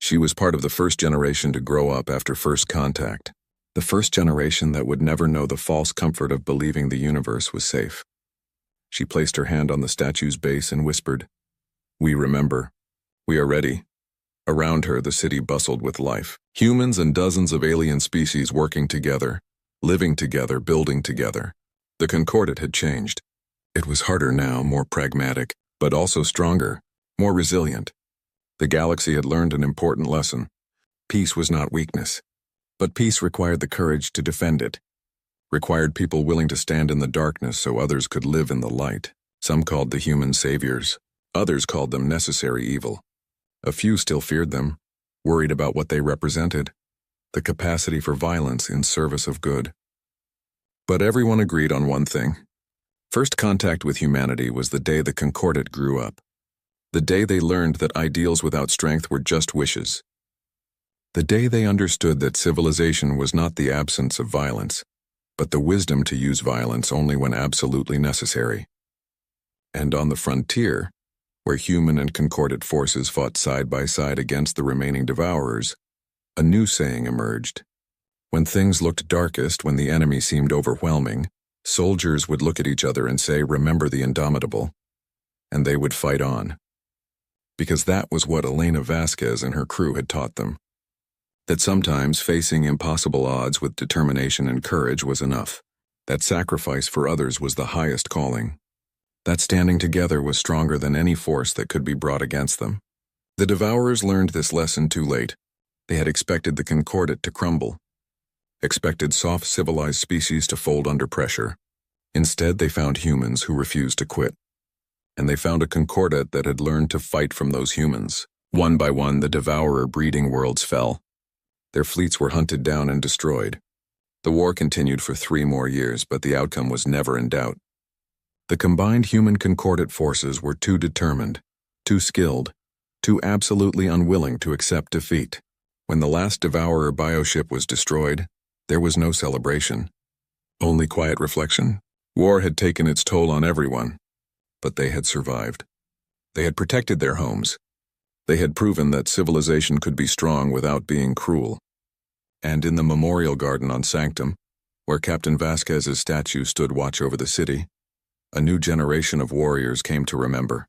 She was part of the first generation to grow up after first contact, the first generation that would never know the false comfort of believing the universe was safe. She placed her hand on the statue's base and whispered, "We remember. We are ready." Around her, the city bustled with life. Humans and dozens of alien species working together, living together, building together. The Concordat had changed. It was harder now, more pragmatic, but also stronger, more resilient. The galaxy had learned an important lesson. Peace was not weakness, but peace required the courage to defend it. Required people willing to stand in the darkness so others could live in the light. Some called the humans saviors. Others called them necessary evil. A few still feared them, worried about what they represented, the capacity for violence in service of good. But everyone agreed on one thing. First contact with humanity was the day the Concordat grew up. The day they learned that ideals without strength were just wishes. The day they understood that civilization was not the absence of violence, but the wisdom to use violence only when absolutely necessary. And on the frontier, where human and Concordat forces fought side by side against the remaining devourers, a new saying emerged. When things looked darkest, when the enemy seemed overwhelming, soldiers would look at each other and say, "Remember the Indomitable," and they would fight on. Because that was what Elena Vasquez and her crew had taught them. That sometimes facing impossible odds with determination and courage was enough. That sacrifice for others was the highest calling. That standing together was stronger than any force that could be brought against them. The devourers learned this lesson too late. They had expected the Concordat to crumble, expected soft civilized species to fold under pressure. Instead, they found humans who refused to quit. And they found a Concordat that had learned to fight from those humans. One by one, the devourer breeding worlds fell. Their fleets were hunted down and destroyed. The war continued for 3 more years, but the outcome was never in doubt. The combined human Concordat forces were too determined, too skilled, too absolutely unwilling to accept defeat. When the last devourer bioship was destroyed, there was no celebration. Only quiet reflection. War had taken its toll on everyone, but they had survived. They had protected their homes. They had proven that civilization could be strong without being cruel. And in the memorial garden on Sanctum, where Captain Vasquez's statue stood watch over the city, a new generation of warriors came to remember.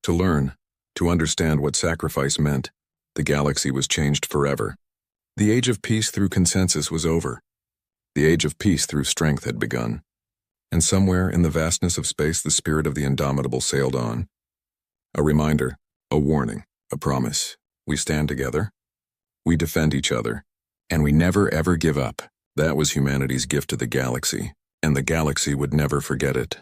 To learn, to understand what sacrifice meant, the galaxy was changed forever. The age of peace through consensus was over. The age of peace through strength had begun. And somewhere in the vastness of space, the spirit of the Indomitable sailed on. A reminder, a warning, a promise. We stand together. We defend each other. And we never ever give up. That was humanity's gift to the galaxy, and the galaxy would never forget it.